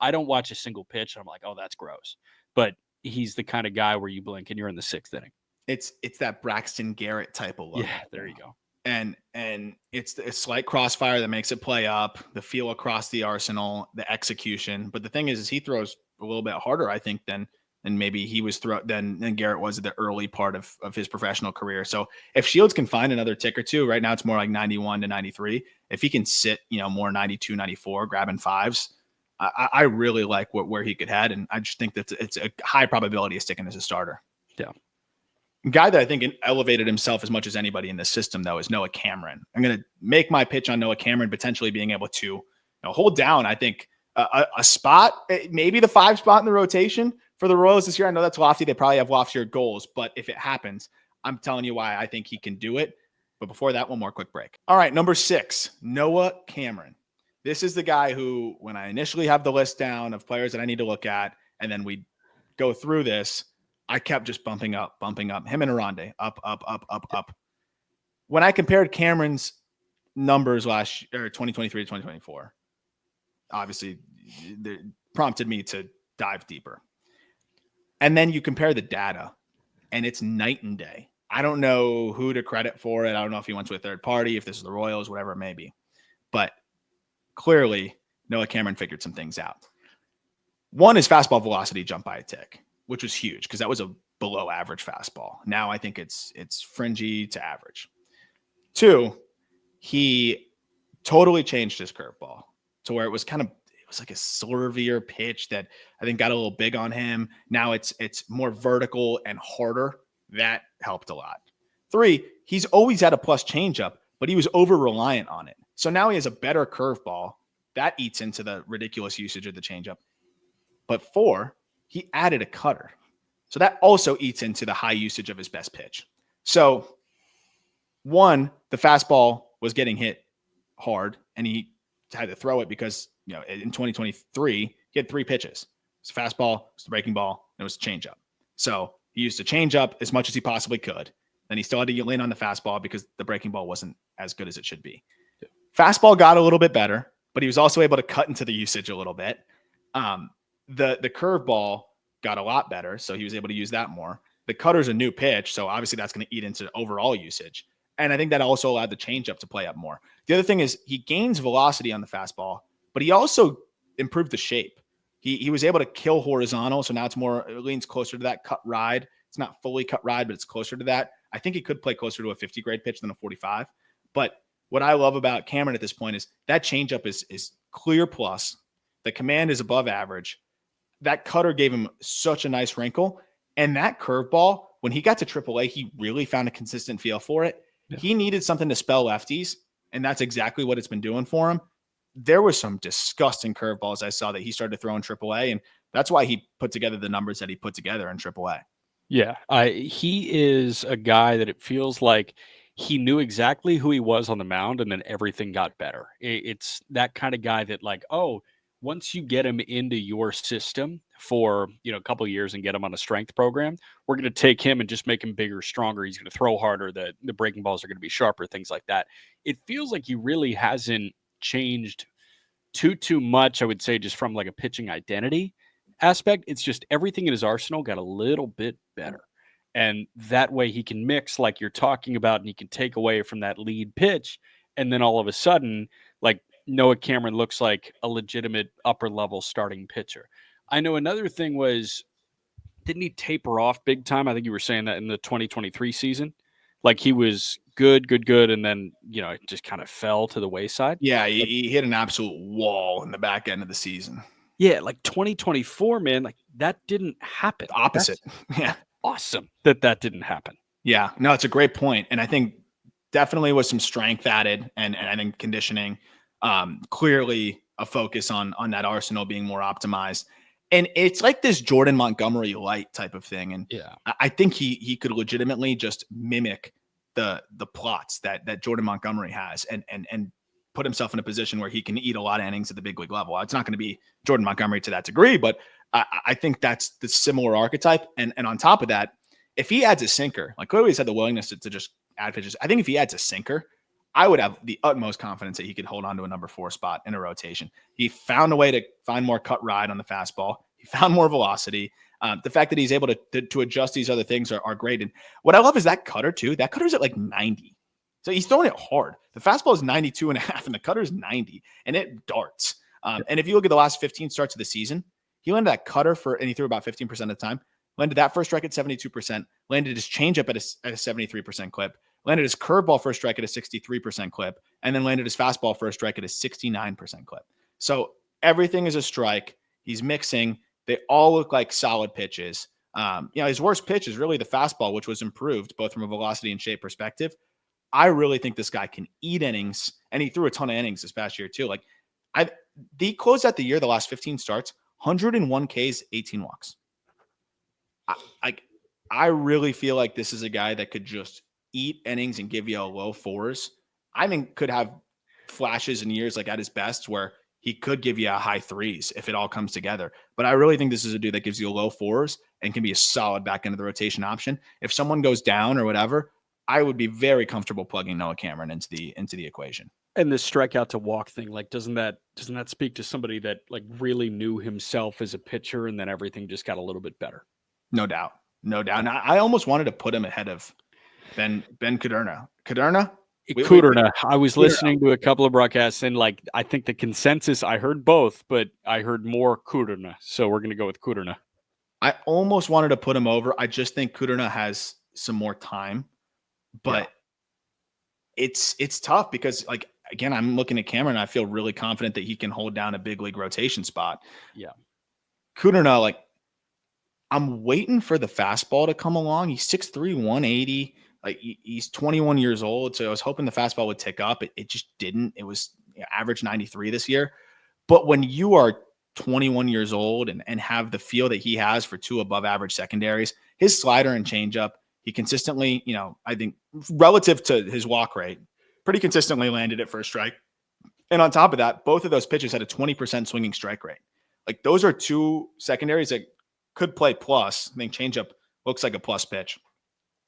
I don't watch a single pitch and I'm like, oh, that's gross. But he's the kind of guy where you blink and you're in the 6th inning. it's that Braxton Garrett type of look. Yeah, there you go. And it's a slight crossfire that makes it play up, the feel across the arsenal, the execution. But the thing is he throws a little bit harder, I think, than maybe he was than Garrett was at the early part of his professional career. So if Shields can find another tick or two, right now it's more like 91 to 93. If he can sit, more 92, 94, grabbing fives, I really like where he could head. And I just think that it's a high probability of sticking as a starter. Yeah. Guy that I think elevated himself as much as anybody in this system, though, is Noah Cameron. I'm going to make my pitch on Noah Cameron potentially being able to hold down, I think, a spot, maybe the 5 spot in the rotation for the Royals this year. I know that's lofty. They probably have loftier goals, but if it happens, I'm telling you why I think he can do it. But before that, one more quick break. All right, number 6, Noah Cameron. This is the guy who, when I initially have the list down of players that I need to look at, and then we go through this, I kept just bumping up. Him and Arronde, up. When I compared Cameron's numbers last year, 2023 to 2024, obviously it prompted me to dive deeper. And then you compare the data, and it's night and day. I don't know who to credit for it. I don't know if he went to a third party, if this is the Royals, whatever it may be. But clearly, Noah Cameron figured some things out. One, his fastball velocity jumped by a tick, which was huge because that was a below average fastball. Now I think it's fringy to average. 2, he totally changed his curveball to where it was like a slurvier pitch that I think got a little big on him. Now it's more vertical and harder. That helped a lot. 3, he's always had a plus changeup, but he was over reliant on it. So now he has a better curveball that eats into the ridiculous usage of the changeup. But 4, he added a cutter. So that also eats into the high usage of his best pitch. So 1, the fastball was getting hit hard and he had to throw it because, in 2023, he had 3 pitches. It was a fastball, it was the breaking ball, and it was a changeup. So he used a changeup as much as he possibly could. Then he still had to lean on the fastball because the breaking ball wasn't as good as it should be. Yeah. Fastball got a little bit better, but he was also able to cut into the usage a little bit. The curveball got a lot better, so he was able to use that more. The cutter's a new pitch, so obviously that's going to eat into overall usage. And I think that also allowed the changeup to play up more. The other thing is he gains velocity on the fastball, but he also improved the shape. He was able to kill horizontal, so now it leans closer to that cut ride. It's not fully cut ride, but it's closer to that. I think he could play closer to a 50 grade pitch than a 45. But what I love about Cameron at this point is that changeup is clear plus. The command is above average. That cutter gave him such a nice wrinkle. And that curveball, when he got to AAA, he really found a consistent feel for it. Yeah. He needed something to spell lefties, and that's exactly what it's been doing for him. There was some disgusting curveballs I saw that he started to throw in AAA, and that's why he put together the numbers that he put together in AAA. Yeah, he is a guy that it feels like he knew exactly who he was on the mound, and then everything got better. It's that kind of guy that once you get him into your system for a couple of years and get him on a strength program, we're going to take him and just make him bigger, stronger. He's going to throw harder. The breaking balls are going to be sharper, things like that. It feels like he really hasn't changed too much, I would say, just from like a pitching identity aspect. It's just everything in his arsenal got a little bit better. And that way he can mix like you're talking about, and he can take away from that lead pitch. And then all of a sudden, like Noah Cameron looks like a legitimate upper level starting pitcher. I know another thing was, didn't he taper off big time? I think you were saying that in the 2023 season. Like he was good, and then, it just kind of fell to the wayside. Yeah, he hit an absolute wall in the back end of the season. Yeah, like 2024, man, like that didn't happen. The opposite. Yeah. Awesome that didn't happen. Yeah, no, it's a great point. And I think definitely was some strength added and I think conditioning, clearly a focus on that arsenal being more optimized. And it's like this Jordan Montgomery light type of thing. And yeah, I think he could legitimately just mimic the plots that Jordan Montgomery has and put himself in a position where he can eat a lot of innings at the big league level. It's not going to be Jordan Montgomery to that degree, but I think that's the similar archetype. And on top of that, if he adds a sinker, like clearly he's had the willingness to just add pitches. I think if he adds a sinker, I would have the utmost confidence that he could hold on to a number 4 spot in a rotation. He found a way to find more cut ride on the fastball. He found more velocity. The fact that he's able to adjust these other things are great. And what I love is that cutter too. That cutter's at like 90. So he's throwing it hard. The fastball is 92.5 and the cutter is 90 and it darts. And if you look at the last 15 starts of the season, he landed that cutter and he threw about 15% of the time. Landed that first strike at 72%, landed his changeup at a 73% clip, landed his curveball first strike at a 63% clip, and then landed his fastball first strike at a 69% clip. So everything is a strike. He's mixing. They all look like solid pitches. His worst pitch is really the fastball, which was improved both from a velocity and shape perspective. I really think this guy can eat innings, and he threw a ton of innings this past year too. Like he closed out the year, the last 15 starts, 101 Ks, 18 walks. I really feel like this is a guy that could just eat innings and give you a low fours. I think could have flashes in years like at his best where he could give you a high threes if it all comes together. But I really think this is a dude that gives you a low fours and can be a solid back end of the rotation option. If someone goes down or whatever, I would be very comfortable plugging Noah Cameron into the equation. And this strikeout to walk thing, like, doesn't that speak to somebody that like really knew himself as a pitcher and then everything just got a little bit better? No doubt. And I almost wanted to put him ahead of Ben Kudrna. Kudrna? I was listening to a couple of broadcasts and like I think the consensus, I heard both, but I heard more Kudrna. So we're going to go with Kudrna. I almost wanted to put him over. I just think Kudrna has some more time, but it's tough because like, again, I'm looking at Cameron and I feel really confident that he can hold down a big league rotation spot. Yeah. Kudrna, like, I'm waiting for the fastball to come along. He's 6'3", 180. Like he's 21 years old. So I was hoping the fastball would tick up. It just didn't. It was average 93 this year. But when you are 21 years old and have the feel that he has for two above average secondaries, his slider and changeup, he consistently, I think relative to his walk rate, pretty consistently landed at first strike. And on top of that, both of those pitches had a 20% swinging strike rate. Like those are two secondaries that could play plus. I think changeup looks like a plus pitch.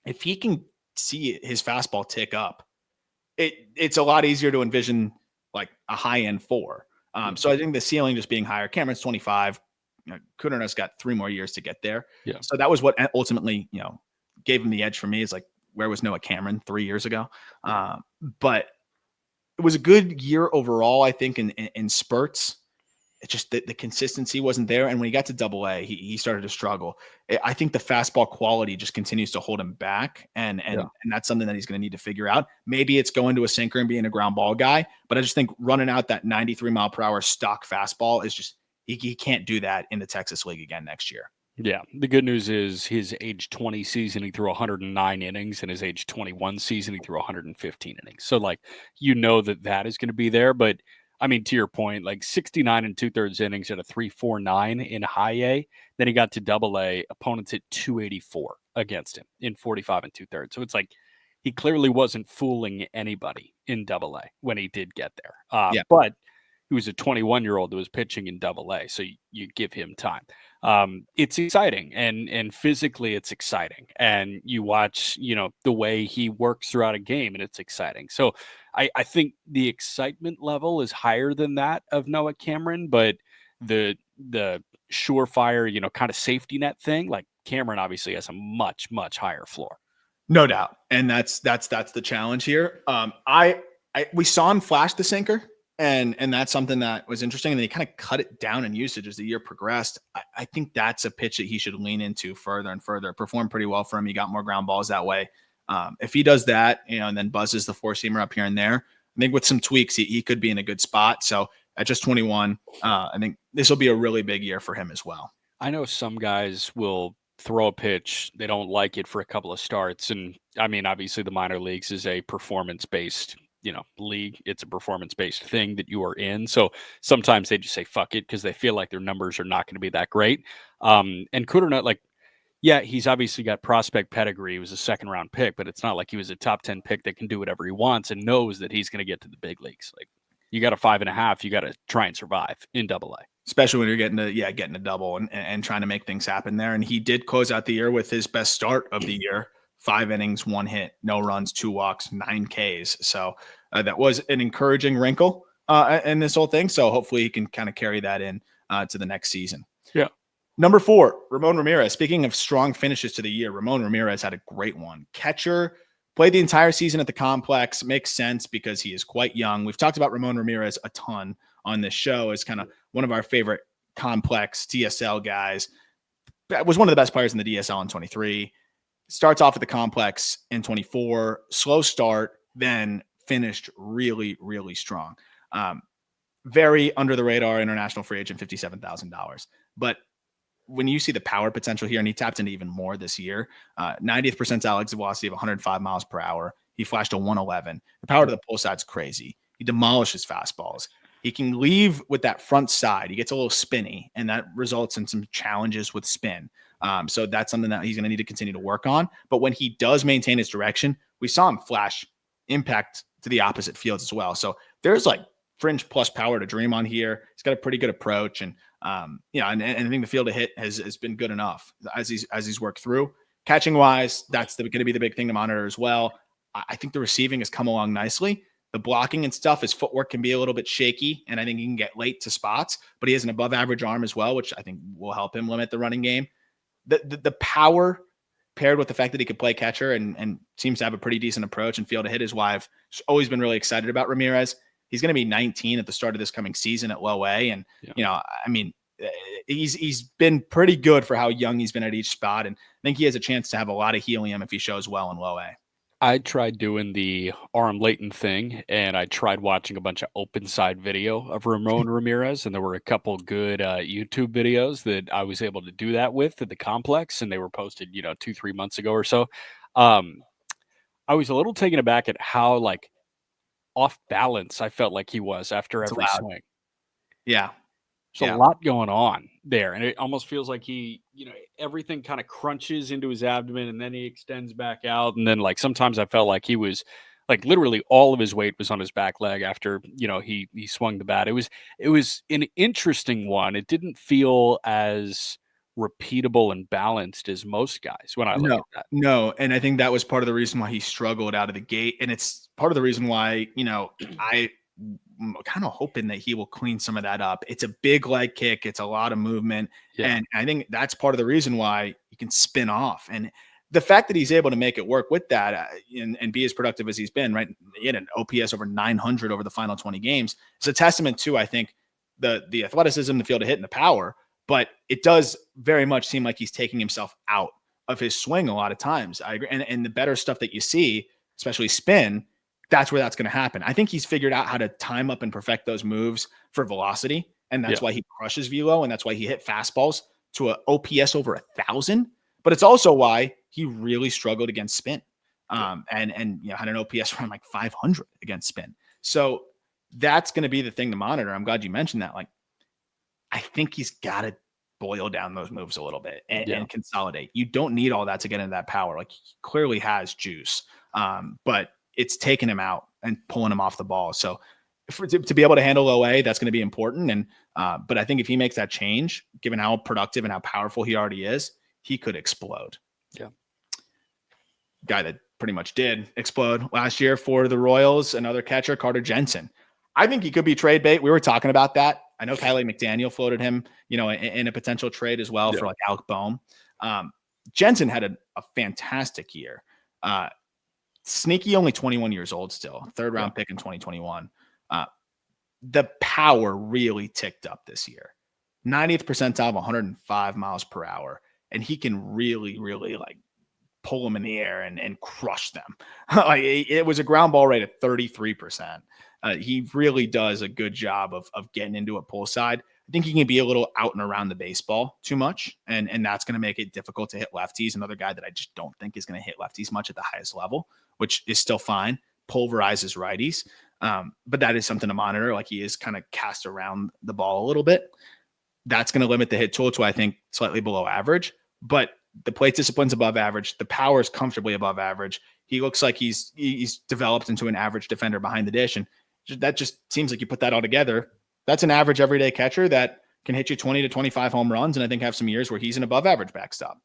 If he can see his fastball tick up, it's a lot easier to envision like a high end 4. So I think the ceiling just being higher. Cameron's 25. Kudrna's got 3 more years to get there. Yeah. So that was what ultimately, gave him the edge for me. Is like, where was Noah Cameron 3 years ago? But it was a good year overall, I think, in spurts. It's just that the consistency wasn't there. And when he got to AA, he started to struggle. I think the fastball quality just continues to hold him back. And that's something that he's going to need to figure out. Maybe it's going to a sinker and being a ground ball guy, but I just think running out that 93 mile per hour stock fastball is just, he can't do that in the Texas League again next year. Yeah. The good news is his age 20 season, he threw 109 innings, and his age 21 season, he threw 115 innings. So like, that is going to be there, but I mean, to your point, like 69 and 2/3 innings at a 3.49 in high A. Then he got to AA. Opponents hit 284 against him in 45 and 2/3. So it's like he clearly wasn't fooling anybody in AA when he did get there. But he was a 21-year-old that was pitching in AA, so you give him time. It's exciting, and physically it's exciting. And you watch, the way he works throughout a game, and it's exciting. So I think the excitement level is higher than that of Noah Cameron, but the surefire, kind of safety net thing, like Cameron obviously has a much, much higher floor. No doubt. And that's the challenge here. We saw him flash the sinker. And that's something that was interesting. And then he kind of cut it down in usage as the year progressed. I think that's a pitch that he should lean into further and further. It performed pretty well for him. He got more ground balls that way. If he does that, and then buzzes the 4-seamer up here and there, I think with some tweaks, he could be in a good spot. So at just 21, I think this will be a really big year for him as well. I know some guys will throw a pitch, they don't like it for a couple of starts. And I mean, obviously the minor leagues is a performance-based league. It's a performance-based thing that you are in. So sometimes they just say, fuck it, because they feel like their numbers are not going to be that great. And Kudrna, he's obviously got prospect pedigree. He was a 2nd-round pick, but it's not like he was a top 10 pick that can do whatever he wants and knows that he's going to get to the big leagues. Like, you got a 5.5, you got to try and survive in AA. Especially when you're getting a double and trying to make things happen there. And he did close out the year with his best start of the year. 5 innings, 1 hit, no runs, 2 walks, 9 Ks. So that was an encouraging wrinkle in this whole thing. So hopefully he can kind of carry that in to the next season. Yeah. Number 4, Ramon Ramirez. Speaking of strong finishes to the year, Ramon Ramirez had a great one. Catcher, played the entire season at the complex. Makes sense because he is quite young. We've talked about Ramon Ramirez a ton on this show as kind of one of our favorite complex DSL guys. Was one of the best players in the DSL in 23. Starts off at the complex in 24. Slow start, then finished really, really strong. Very under the radar international free agent, $57,000. But when you see the power potential here, and he tapped into even more this year, 90th percentile exit velocity of 105 miles per hour. He flashed a 111. The power to the pull side's crazy. He demolishes fastballs. He can leave with that front side. He gets a little spinny, and that results in some challenges with spin. So that's something that he's going to need to continue to work on. But when he does maintain his direction, we saw him flash impact to the opposite fields as well. So there's like fringe plus power to dream on here. He's got a pretty good approach, and and I think the field to hit has been good enough as he's worked through. Catching wise, that's going to be the big thing to monitor as well. I think the receiving has come along nicely. The blocking and stuff, his footwork can be a little bit shaky, and I think he can get late to spots, but he has an above average arm as well, which I think will help him limit the running game. The power paired with the fact that he could play catcher and seems to have a pretty decent approach and field to hit is why I've always been really excited about Ramirez. He's going to be 19 at the start of this coming season at low A. And, he's been pretty good for how young he's been at each spot. And I think he has a chance to have a lot of helium if he shows well in low A. I tried doing the Aram Layton thing, and I tried watching a bunch of open side video of Ramon Ramirez, and there were a couple good YouTube videos that I was able to do that with at the complex, and they were posted, 2-3 months ago or so. I was a little taken aback at how off balance I felt like he was after every swing. Yeah. There's a lot going on there, and it almost feels like he, everything kind of crunches into his abdomen, and then he extends back out, and then sometimes I felt like he was literally all of his weight was on his back leg after he swung the bat. It was an interesting one. It didn't feel as repeatable and balanced as most guys when I look at that. No, and I think that was part of the reason why he struggled out of the gate, and it's part of the reason why I'm kind of hoping that he will clean some of that up. It's a big leg kick. It's a lot of movement. Yeah. And I think that's part of the reason why he can spin off. And the fact that he's able to make it work with that and be as productive as he's been, right? He had an OPS over 900 over the final 20 games. It's a testament to, I think, the athleticism, the field to hit, and the power. But it does very much seem like he's taking himself out of his swing a lot of times. I agree. And the better stuff that you see, especially spin, that's where that's going to happen. I think he's figured out how to time up and perfect those moves for velocity. And that's why he crushes velo. And that's why he hit fastballs to an OPS over 1,000. But it's also why he really struggled against spin. And had an OPS around 500 against spin. So that's going to be the thing to monitor. I'm glad you mentioned that. I think he's got to boil down those moves a little bit and consolidate. You don't need all that to get into that power. He clearly has juice. But it's taking him out and pulling him off the ball. So to be able to handle low A, that's going to be important. And but I think if he makes that change, given how productive and how powerful he already is, he could explode. Yeah. Guy that pretty much did explode last year for the Royals, another catcher, Carter Jensen. I think he could be trade bait. We were talking about that. I know Kylie McDaniel floated him, in a potential trade as well for Alec Boehm. Jensen had a fantastic year. Sneaky, only 21 years old still, third round pick in 2021. The power really ticked up this year. 90th percentile of 105 miles per hour. And he can really, really pull them in the air and crush them. It was a ground ball rate at 33%. He really does a good job of getting into a pull side. I think he can be a little out and around the baseball too much, and that's going to make it difficult to hit lefties. Another guy that I just don't think is going to hit lefties much at the highest level, which is still fine. Pulverizes righties, but that is something to monitor. He is kind of cast around the ball a little bit. That's going to limit the hit tool to, I think, slightly below average. But the plate discipline's above average. The power is comfortably above average. He looks like he's developed into an average defender behind the dish, and that just seems like you put that all together. That's an average everyday catcher that can hit you 20 to 25 home runs, and I think have some years where he's an above average backstop.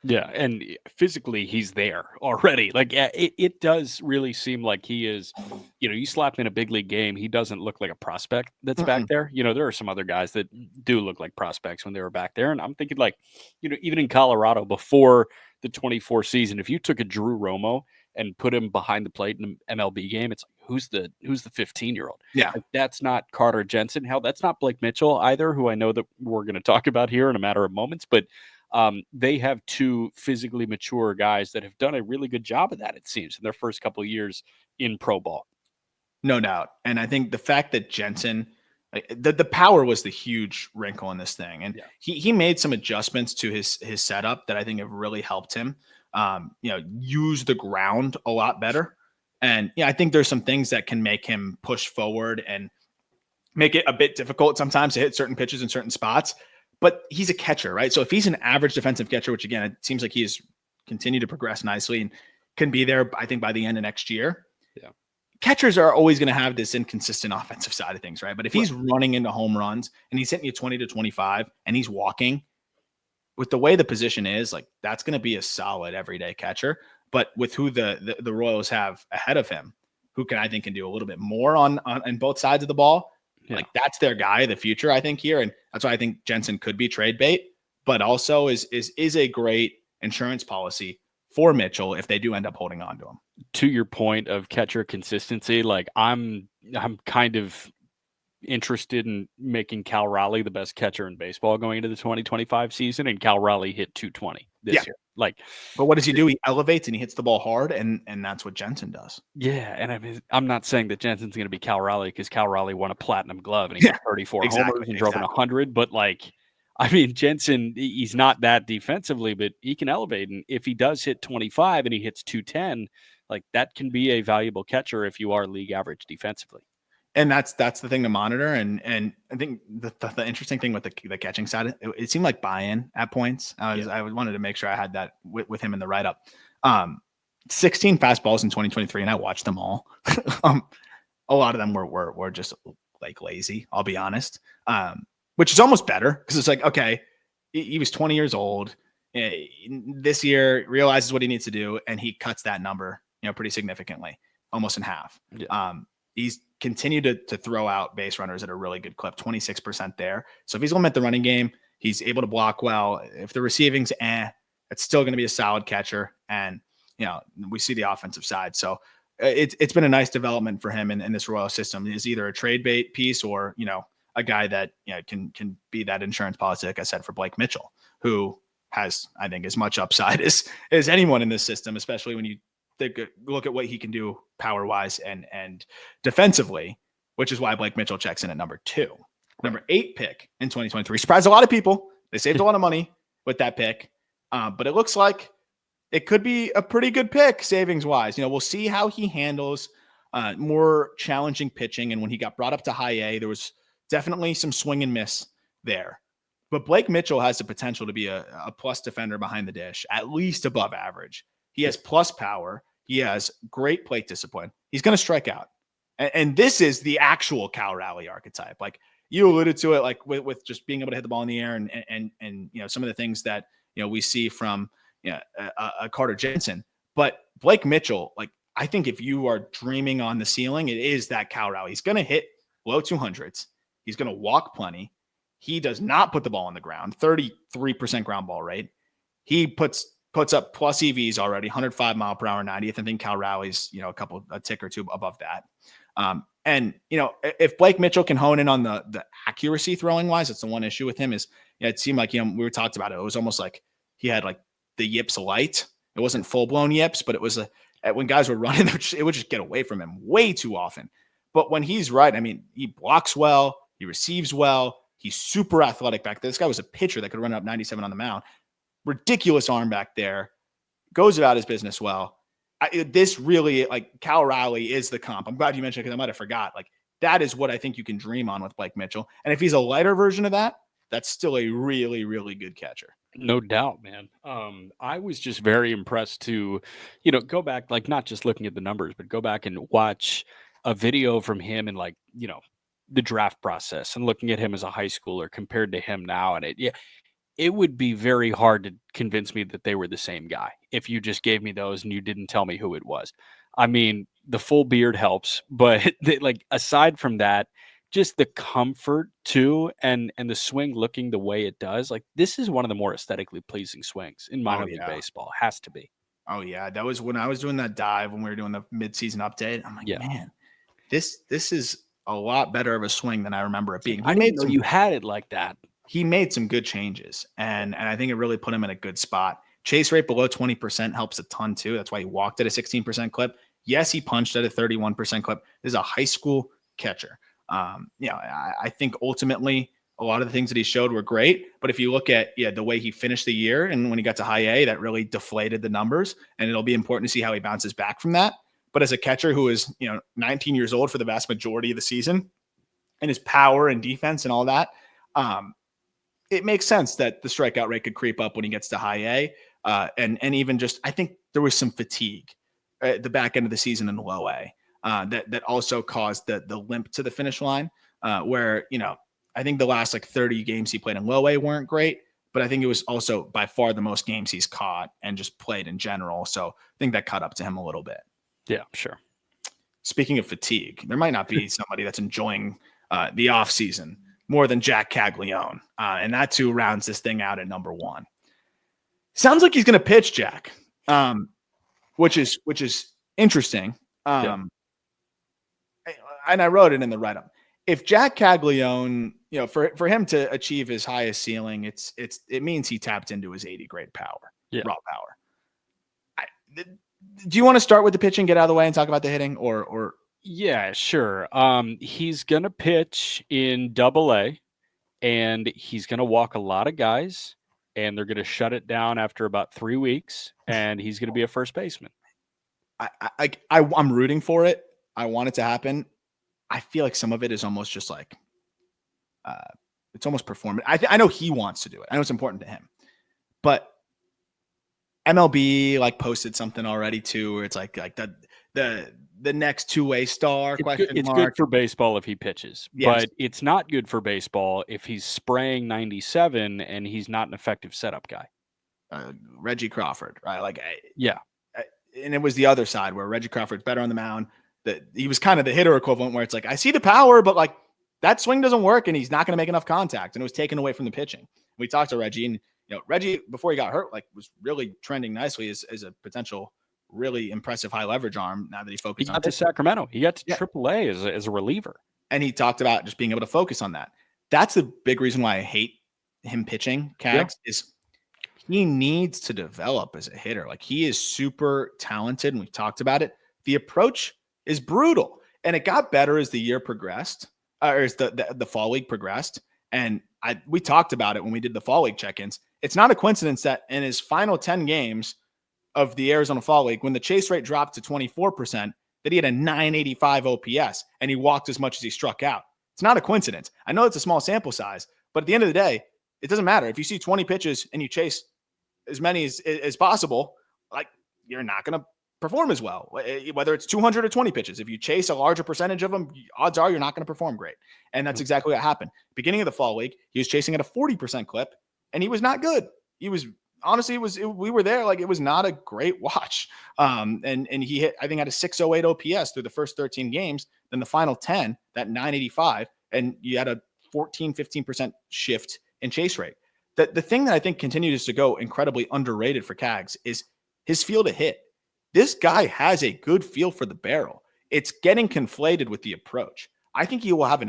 Yeah, and physically he's there already. Like it does really seem like he is, you slap him in a big league game, he doesn't look like a prospect that's back Mm-mm. there. There are some other guys that do look like prospects when they were back there. And I'm thinking like, even in Colorado before the 24 season, if you took a Drew Romo and put him behind the plate in an MLB game, it's like who's the 15-year-old? Yeah. Like that's not Carter Jensen. Hell, that's not Blake Mitchell either, who I know that we're going to talk about here in a matter of moments, but they have two physically mature guys that have done a really good job of that, it seems, in their first couple of years in pro ball. No doubt. And I think the fact that Jensen, the power was the huge wrinkle in this thing. And Yeah. he made some adjustments to his setup that I think have really helped him use the ground a lot better. And I think there's some things that can make him push forward and make it a bit difficult sometimes to hit certain pitches in certain spots. But he's a catcher, right? So if he's an average defensive catcher, which again, it seems like he's continued to progress nicely and can be there, I think, by the end of next year. Yeah. Catchers are always going to have this inconsistent offensive side of things, right? But if he's running into home runs and he's hitting you 20 to 25 and he's walking, with the way the position is, like that's going to be a solid everyday catcher. But with who the Royals have ahead of him, who I think can do a little bit more on both sides of the ball, like that's their guy of the future, I think, here. And that's why I think Jensen could be trade bait, but also is a great insurance policy for Mitchell if they do end up holding on to him. To your point of catcher consistency, like I'm kind of interested in making Cal Raleigh the best catcher in baseball going into the 2025 season, and Cal Raleigh hit 220 this year. Like, but what does he do? He elevates and he hits the ball hard, and that's what Jensen does. Yeah, and I mean, I'm not saying that Jensen's going to be Cal Raleigh because Cal Raleigh won a platinum glove and he got 34 homers and drove in 100, but like, I mean, Jensen, he's not that defensively, but he can elevate, and if he does hit 25 and he hits 210, like that can be a valuable catcher if you are league average defensively. And that's the thing to monitor. And I think the interesting thing with the catching side, it seemed like buy-in at points. I wanted to make sure I had that with him in the write-up. 16 fastballs in 2023, and I watched them all. A lot of them were just like lazy, I'll be honest. Which is almost better because it's like, okay, he was 20 years old. This year realizes what he needs to do, and he cuts that number, pretty significantly, almost in half. Yeah. He's continued to throw out base runners at a really good clip, 26% there. So if he's going to the running game, he's able to block well. If the receiving's it's still going to be a solid catcher. And, we see the offensive side. So it's been a nice development for him in this Royal system. Is either a trade bait piece or, a guy that can be that insurance policy, like I said, for Blake Mitchell, who has, I think, as much upside as anyone in this system, especially when you look at what he can do power wise and defensively, which is why Blake Mitchell checks in at number 2. Number 8 pick in 2023. Surprised a lot of people. They saved a lot of money with that pick. But it looks like it could be a pretty good pick savings wise. We'll see how he handles more challenging pitching. And when he got brought up to high A, there was definitely some swing and miss there. But Blake Mitchell has the potential to be a plus defender behind the dish, at least above average. He has plus power. He has great plate discipline. He's going to strike out. And this is the actual Cal Raleigh archetype. Like you alluded to it, like with just being able to hit the ball in the air and some of the things that, we see from, a Carter Jensen. But Blake Mitchell, like I think if you are dreaming on the ceiling, it is that Cal Raleigh. He's going to hit low 200s. He's going to walk plenty. He does not put the ball on the ground, 33% ground ball rate. He puts up plus EVs already, 105 mile per hour, 90th. I think Cal Raleigh's, a tick or two above that. And if Blake Mitchell can hone in on the accuracy throwing wise, that's the one issue with him is, it seemed like, we were talked about it. It was almost like he had like the yips light. It wasn't full blown yips, but it was when guys were running, it would just get away from him way too often. But when he's right, I mean, he blocks well, he receives well. He's super athletic back there. This guy was a pitcher that could run up 97 on the mound. Ridiculous arm back there. Goes about his business well. This really, like, Cal Raleigh is the comp. I'm glad you mentioned it because I might have forgot. Like, that is what I think you can dream on with Blake Mitchell. And if he's a lighter version of that, that's still a really, really good catcher. No doubt, man. I was just very impressed to, go back, like not just looking at the numbers, but go back and watch a video from him and like, the draft process and looking at him as a high schooler compared to him now. And it would be very hard to convince me that they were the same guy if you just gave me those and you didn't tell me who it was. I mean, the full beard helps, but like aside from that, just the comfort too, and the swing looking the way it does, like this is one of the more aesthetically pleasing swings in minor league baseball. Has to be. Oh yeah, that was when I was doing that dive when we were doing the midseason update. I'm like, man, this is a lot better of a swing than I remember it being. I didn't know you had it like that. He made some good changes, and I think it really put him in a good spot. Chase rate below 20% helps a ton too. That's why he walked at a 16% clip. Yes, he punched at a 31% clip. This is a high school catcher. I think ultimately a lot of the things that he showed were great, but if you look at the way he finished the year and when he got to high A, that really deflated the numbers, and it'll be important to see how he bounces back from that. But as a catcher who is 19 years old for the vast majority of the season, and his power and defense and all that, it makes sense that the strikeout rate could creep up when he gets to high A, and even just I think there was some fatigue at the back end of the season in low A. That also caused the limp to the finish line, where I think the last 30 games he played in low A weren't great, but I think it was also by far the most games he's caught and just played in general. So I think that caught up to him a little bit. Yeah, sure. Speaking of fatigue, there might not be somebody that's enjoying the offseason more than Jac Caglianone, and that's who rounds this thing out at number 1. Sounds like he's going to pitch, Jack, which is interesting. And I wrote it in the write-up. If Jac Caglianone, for him to achieve his highest ceiling, it means he tapped into his 80 grade power, raw power. Do you want to start with the pitching, get out of the way, and talk about the hitting, or? Yeah, sure. He's gonna pitch in Double-A, and he's gonna walk a lot of guys, and they're gonna shut it down after about 3 weeks, and he's gonna be a first baseman. I'm rooting for it. I want it to happen. I feel like some of it is almost just it's almost performance. I know he wants to do it. I know it's important to him, but MLB posted something already too, where it's like the next two-way star question mark. It's good for baseball if he pitches, but it's not good for baseball if he's spraying 97 and he's not an effective setup guy. Reggie Crawford, right? And it was the other side where Reggie Crawford's better on the mound. That he was kind of the hitter equivalent, where it's I see the power, but that swing doesn't work, and he's not going to make enough contact, and it was taken away from the pitching. We talked to Reggie, and Reggie before he got hurt, was really trending nicely as a potential really impressive high leverage arm. Now that he focused, he got to Sacramento, he got to AAA as a reliever, and he talked about just being able to focus on that. That's the big reason why I hate him pitching. Cags is he needs to develop as a hitter. He is super talented, and we've talked about it. The approach is brutal, and it got better as the year progressed, or as the fall league progressed. And we talked about it when we did the fall league check-ins. It's not a coincidence that in his final 10 games of the Arizona Fall League, when the chase rate dropped to 24%, that he had a 985 OPS and he walked as much as he struck out. It's not a coincidence. I know it's a small sample size, but at the end of the day, it doesn't matter. If you see 20 pitches and you chase as many as possible, you're not going to perform as well, whether it's 200 or 20 pitches. If you chase a larger percentage of them, odds are you're not going to perform great. And that's exactly what happened. Beginning of the fall league, he was chasing at a 40% clip, and he was not good. He was honestly, we were there. It was not a great watch. And he hit, I think, had a 608 OPS through the first 13 games. Then the final 10, that 985, and you had a 15% shift in chase rate. The thing that I think continues to go incredibly underrated for Cags is his feel to hit. This guy has a good feel for the barrel. It's getting conflated with the approach. I think he will have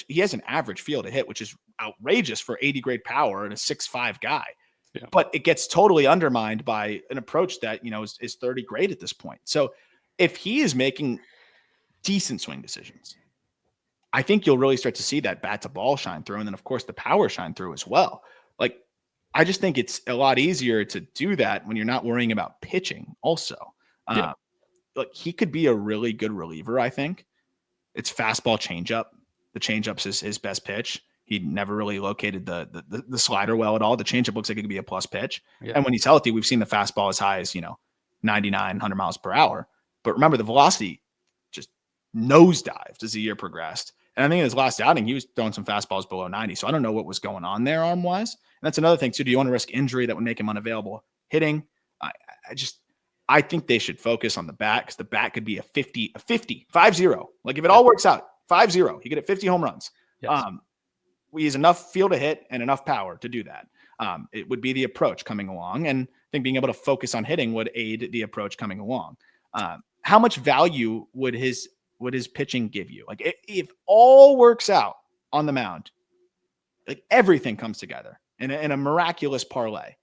he has an average feel to hit, which is outrageous for 80 grade power and a 6'5" guy. Yeah. But it gets totally undermined by an approach that, is 30 grade at this point. So if he is making decent swing decisions, I think you'll really start to see that bat to ball shine through. And then of course the power shine through as well. I just think it's a lot easier to do that when you're not worrying about pitching also. He could be a really good reliever. I think it's fastball changeup. The changeup's his best pitch. He never really located the slider well at all. The changeup looks like it could be a plus pitch. Yeah. And when he's healthy, we've seen the fastball as high as, 99, 100 miles per hour. But remember, the velocity just nosedived as the year progressed. And I think in his last outing, he was throwing some fastballs below 90. So I don't know what was going on there arm-wise. And that's another thing, too. Do you want to risk injury that would make him unavailable hitting? I think they should focus on the bat, because the bat could be a 50. Like if it all works out, 5-0, he could hit 50 home runs. Yes. He has enough feel to hit and enough power to do that. It would be the approach coming along. And I think being able to focus on hitting would aid the approach coming along. How much value would his pitching give you? Like if all works out on the mound, like everything comes together in a miraculous parlay.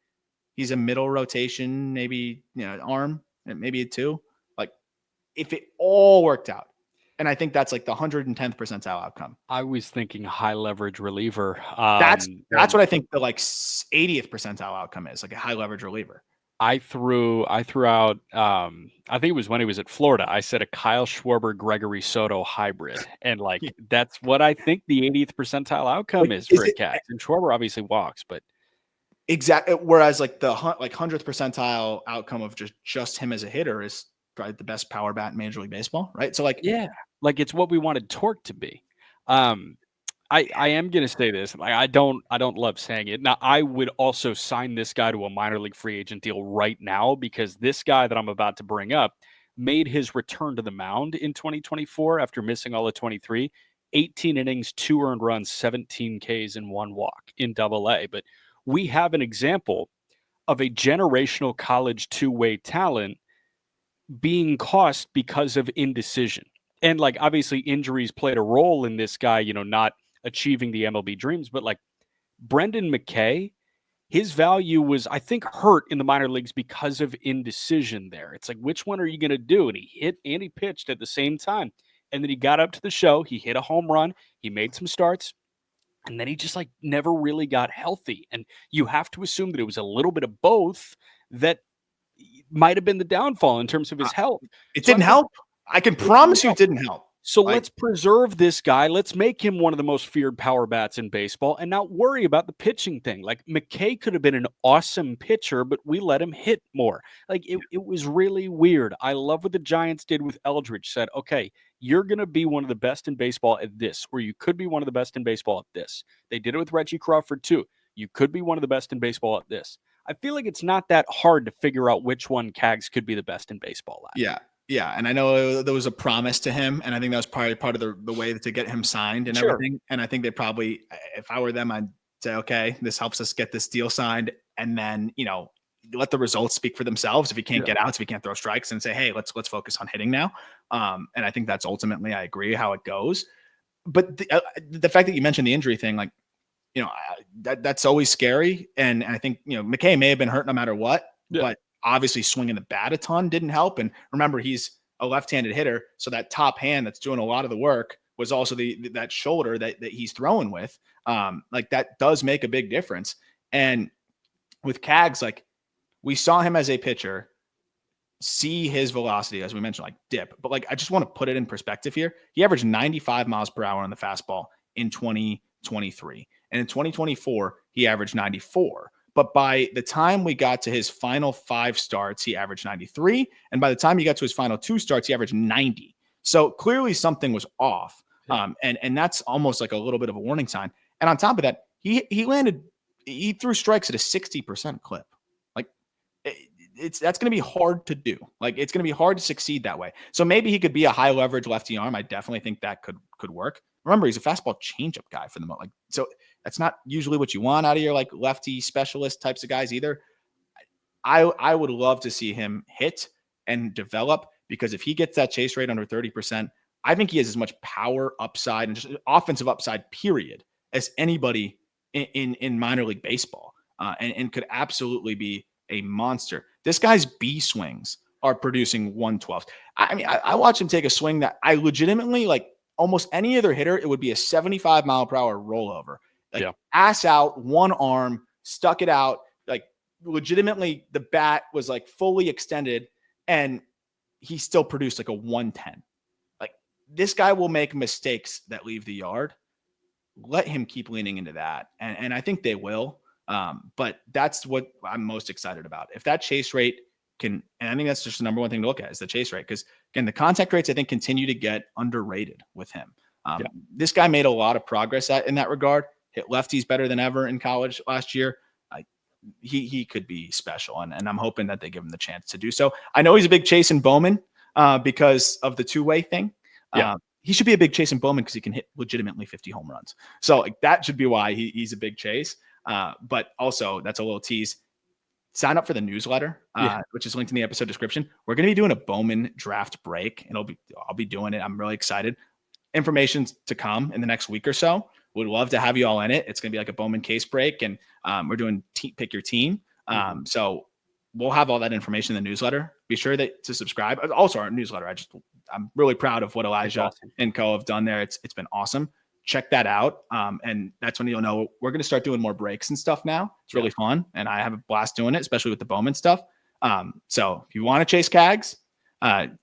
He's a middle rotation, maybe arm, maybe a 2. Like if it all worked out, and I think that's like the 110th percentile outcome. I was thinking high leverage reliever. That's what I think the like 80th percentile outcome is, like a high leverage reliever. I threw out. I think it was when he was at Florida. I said a Kyle Schwarber, Gregory Soto hybrid, and like that's what I think the 80th percentile outcome is for a cat. And Schwarber obviously walks, but exactly. Whereas like the 100th percentile outcome of just him as a hitter is probably the best power bat in Major League Baseball, right? So like like it's what we wanted Torque to be. I am going to say this. Like I don't love saying it. Now, I would also sign this guy to a minor league free agent deal right now, because this guy that I'm about to bring up made his return to the mound in 2024 after missing all of 23, 18 innings, 2 earned runs, 17 Ks, and 1 walk in Double-A. But we have an example of a generational college two-way talent being cost because of indecision. And like obviously injuries played a role in this guy, not achieving the MLB dreams, but like Brendan McKay, his value was, I think, hurt in the minor leagues because of indecision there. It's like, which one are you going to do? And he hit and he pitched at the same time. And then he got up to the show. He hit a home run. He made some starts. And then he just like never really got healthy. And you have to assume that it was a little bit of both that might have been the downfall in terms of his health. It didn't help. I can promise you it didn't help. So let's preserve this guy. Let's make him one of the most feared power bats in baseball and not worry about the pitching thing. Like McKay could have been an awesome pitcher, but we let him hit more. Like it was really weird. I love what the Giants did with Eldridge. Said, okay, you're going to be one of the best in baseball at this, or you could be one of the best in baseball at this. They did it with Reggie Crawford too. You could be one of the best in baseball at this. I feel like it's not that hard to figure out which one Cags could be the best in baseball at. Yeah, and I know there was a promise to him, and I think that was probably part of the way to get him signed and everything. And I think they probably, if I were them, I'd say, okay, this helps us get this deal signed, and then let the results speak for themselves. If he can't get outs, if he can't throw strikes, and say, hey, let's focus on hitting now. And I think that's ultimately, I agree, how it goes. But the fact that you mentioned the injury thing, like that's always scary. And I think McKay may have been hurt no matter what, but obviously swinging the bat a ton didn't help. And remember, he's a left-handed hitter, so that top hand that's doing a lot of the work was also that shoulder that he's throwing with. Like that does make a big difference. And with Cags, like we saw him as a pitcher see his velocity, as we mentioned, like dip. But like I just want to put it in perspective here. He averaged 95 miles per hour on the fastball in 2023. And in 2024, he averaged 94. But by the time we got to his final 5 starts, he averaged 93. And by the time he got to his final 2 starts, he averaged 90. So clearly something was off. And that's almost like a little bit of a warning sign. And on top of that, he threw strikes at a 60% clip. Like that's going to be hard to do. Like it's going to be hard to succeed that way. So maybe he could be a high leverage lefty arm. I definitely think that could work. Remember, he's a fastball changeup guy for the most. Like so. That's not usually what you want out of your like lefty specialist types of guys either. I would love to see him hit and develop, because if he gets that chase rate under 30%, I think he has as much power upside and just offensive upside period as anybody in minor league baseball, and could absolutely be a monster. This guy's B swings are producing 112. I mean, I watch him take a swing that I legitimately like almost any other hitter, it would be a 75 mile per hour rollover. Like ass out, one arm, stuck it out. Like legitimately the bat was like fully extended and he still produced like a 110. Like this guy will make mistakes that leave the yard. Let him keep leaning into that. And I think they will. But that's what I'm most excited about. If that chase rate can, and I think that's just the number one thing to look at is the chase rate. Because again, the contact rates I think continue to get underrated with him. This guy made a lot of progress in that regard. Hit lefties better than ever in college last year. He could be special, and I'm hoping that they give him the chance to do so. I know he's a big Chasen Bowman because of the two-way thing. He should be a big Chasen Bowman because he can hit legitimately 50 home runs. So that should be why he's a big chase. But also, that's a little tease. Sign up for the newsletter, which is linked in the episode description. We're going to be doing a Bowman draft break, and I'll be doing it. I'm really excited. Information's to come in the next week or so. Would love to have you all in it. It's going to be like a Bowman case break, and we're doing pick your team. So we'll have all that information in the newsletter. Be sure to subscribe. Also, our newsletter. I'm really proud of what Elijah and co have done there. It's been awesome. Check that out. And that's when you'll know we're going to start doing more breaks and stuff now. It's really fun, and I have a blast doing it, especially with the Bowman stuff. So if you want to chase Cags,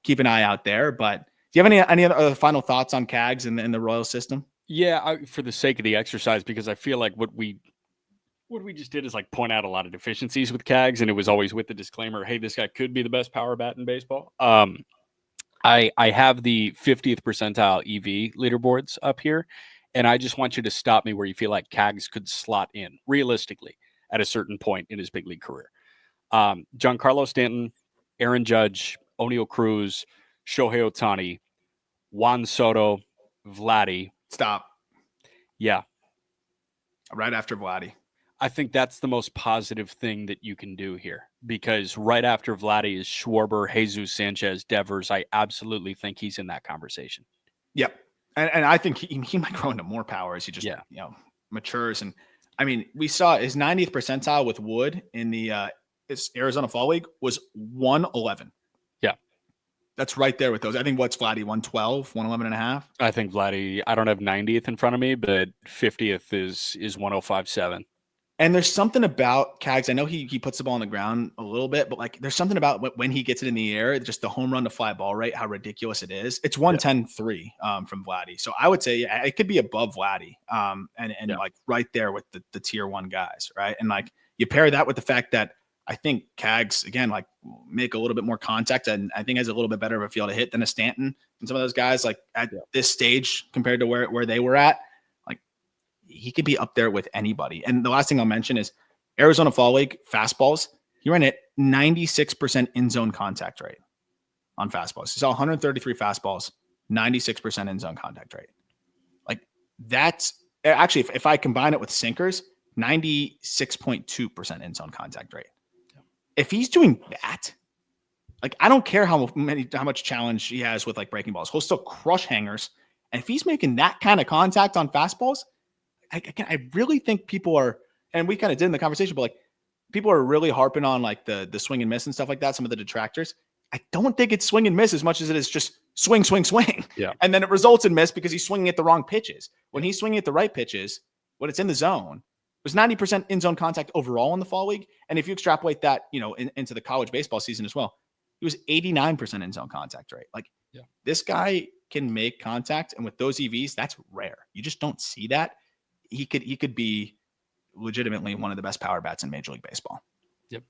keep an eye out there. But do you have any other final thoughts on Cags and the Royal system? Yeah, for the sake of the exercise, because I feel like what we just did is like point out a lot of deficiencies with Cags, and it was always with the disclaimer, hey, this guy could be the best power bat in baseball. I have the 50th percentile EV leaderboards up here, and I just want you to stop me where you feel like Cags could slot in realistically at a certain point in his big league career. Giancarlo Stanton, Aaron Judge, O'Neal Cruz, Shohei Ohtani, Juan Soto, Vladdy. Stop. Yeah. Right after Vladdy. I think that's the most positive thing that you can do here, because right after Vladdy is Schwarber, Jesus Sanchez, Devers. I absolutely think he's in that conversation. Yep. And I think he might grow into more power as he just matures. And I mean, we saw his 90th percentile with Wood in the his Arizona Fall League was 111. Yeah. That's right there with those. I think what's Vladdy, 112, 111 and a half? I think Vladdy, I don't have 90th in front of me, but 50th is 105.7. And there's something about Cags. I know he puts the ball on the ground a little bit, but like there's something about when he gets it in the air, just the home run to fly ball rate, how ridiculous it is. It's 110.3 from Vladdy. So I would say it could be above Vladdy and like right there with the tier one guys, right? And like you pair that with the fact that I think Cags, again, like make a little bit more contact, and I think has a little bit better of a feel to hit than a Stanton and some of those guys like at this stage compared to where they were at. Like he could be up there with anybody. And the last thing I'll mention is Arizona Fall League fastballs. He ran at 96% in zone contact rate on fastballs. He saw 133 fastballs, 96% in zone contact rate. Like that's actually, if I combine it with sinkers, 96.2% in zone contact rate. If he's doing that, like I don't care how much challenge he has with like breaking balls, he'll still crush hangers. And if he's making that kind of contact on fastballs, I really think people are, and we kind of did in the conversation, but like people are really harping on like the swing and miss and stuff like that. Some of the detractors. I don't think it's swing and miss as much as it is just swing, swing, swing. Yeah. And then it results in miss because he's swinging at the wrong pitches. When he's swinging at the right pitches, when it's in the zone, there's 90% in zone contact overall in the Fall League. And if you extrapolate that, into the college baseball season as well, he was 89% in zone contact rate. Like this guy can make contact. And with those EVs, that's rare. You just don't see that. He could be legitimately one of the best power bats in Major League Baseball. Yep.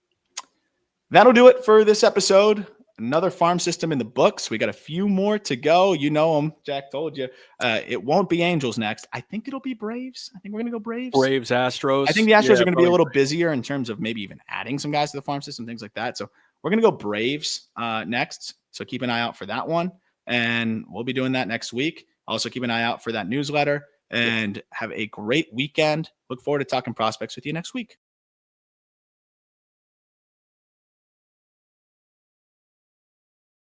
That'll do it for this episode. Another farm system in the books. We got a few more to go. You know them. Jack told you. It won't be Angels next. I think it'll be Braves. I think we're going to go Braves. Braves, Astros. I think the Astros are going to be a little busier in terms of maybe even adding some guys to the farm system, things like that. So we're going to go Braves next. So keep an eye out for that one. And we'll be doing that next week. Also keep an eye out for that newsletter and have a great weekend. Look forward to talking prospects with you next week.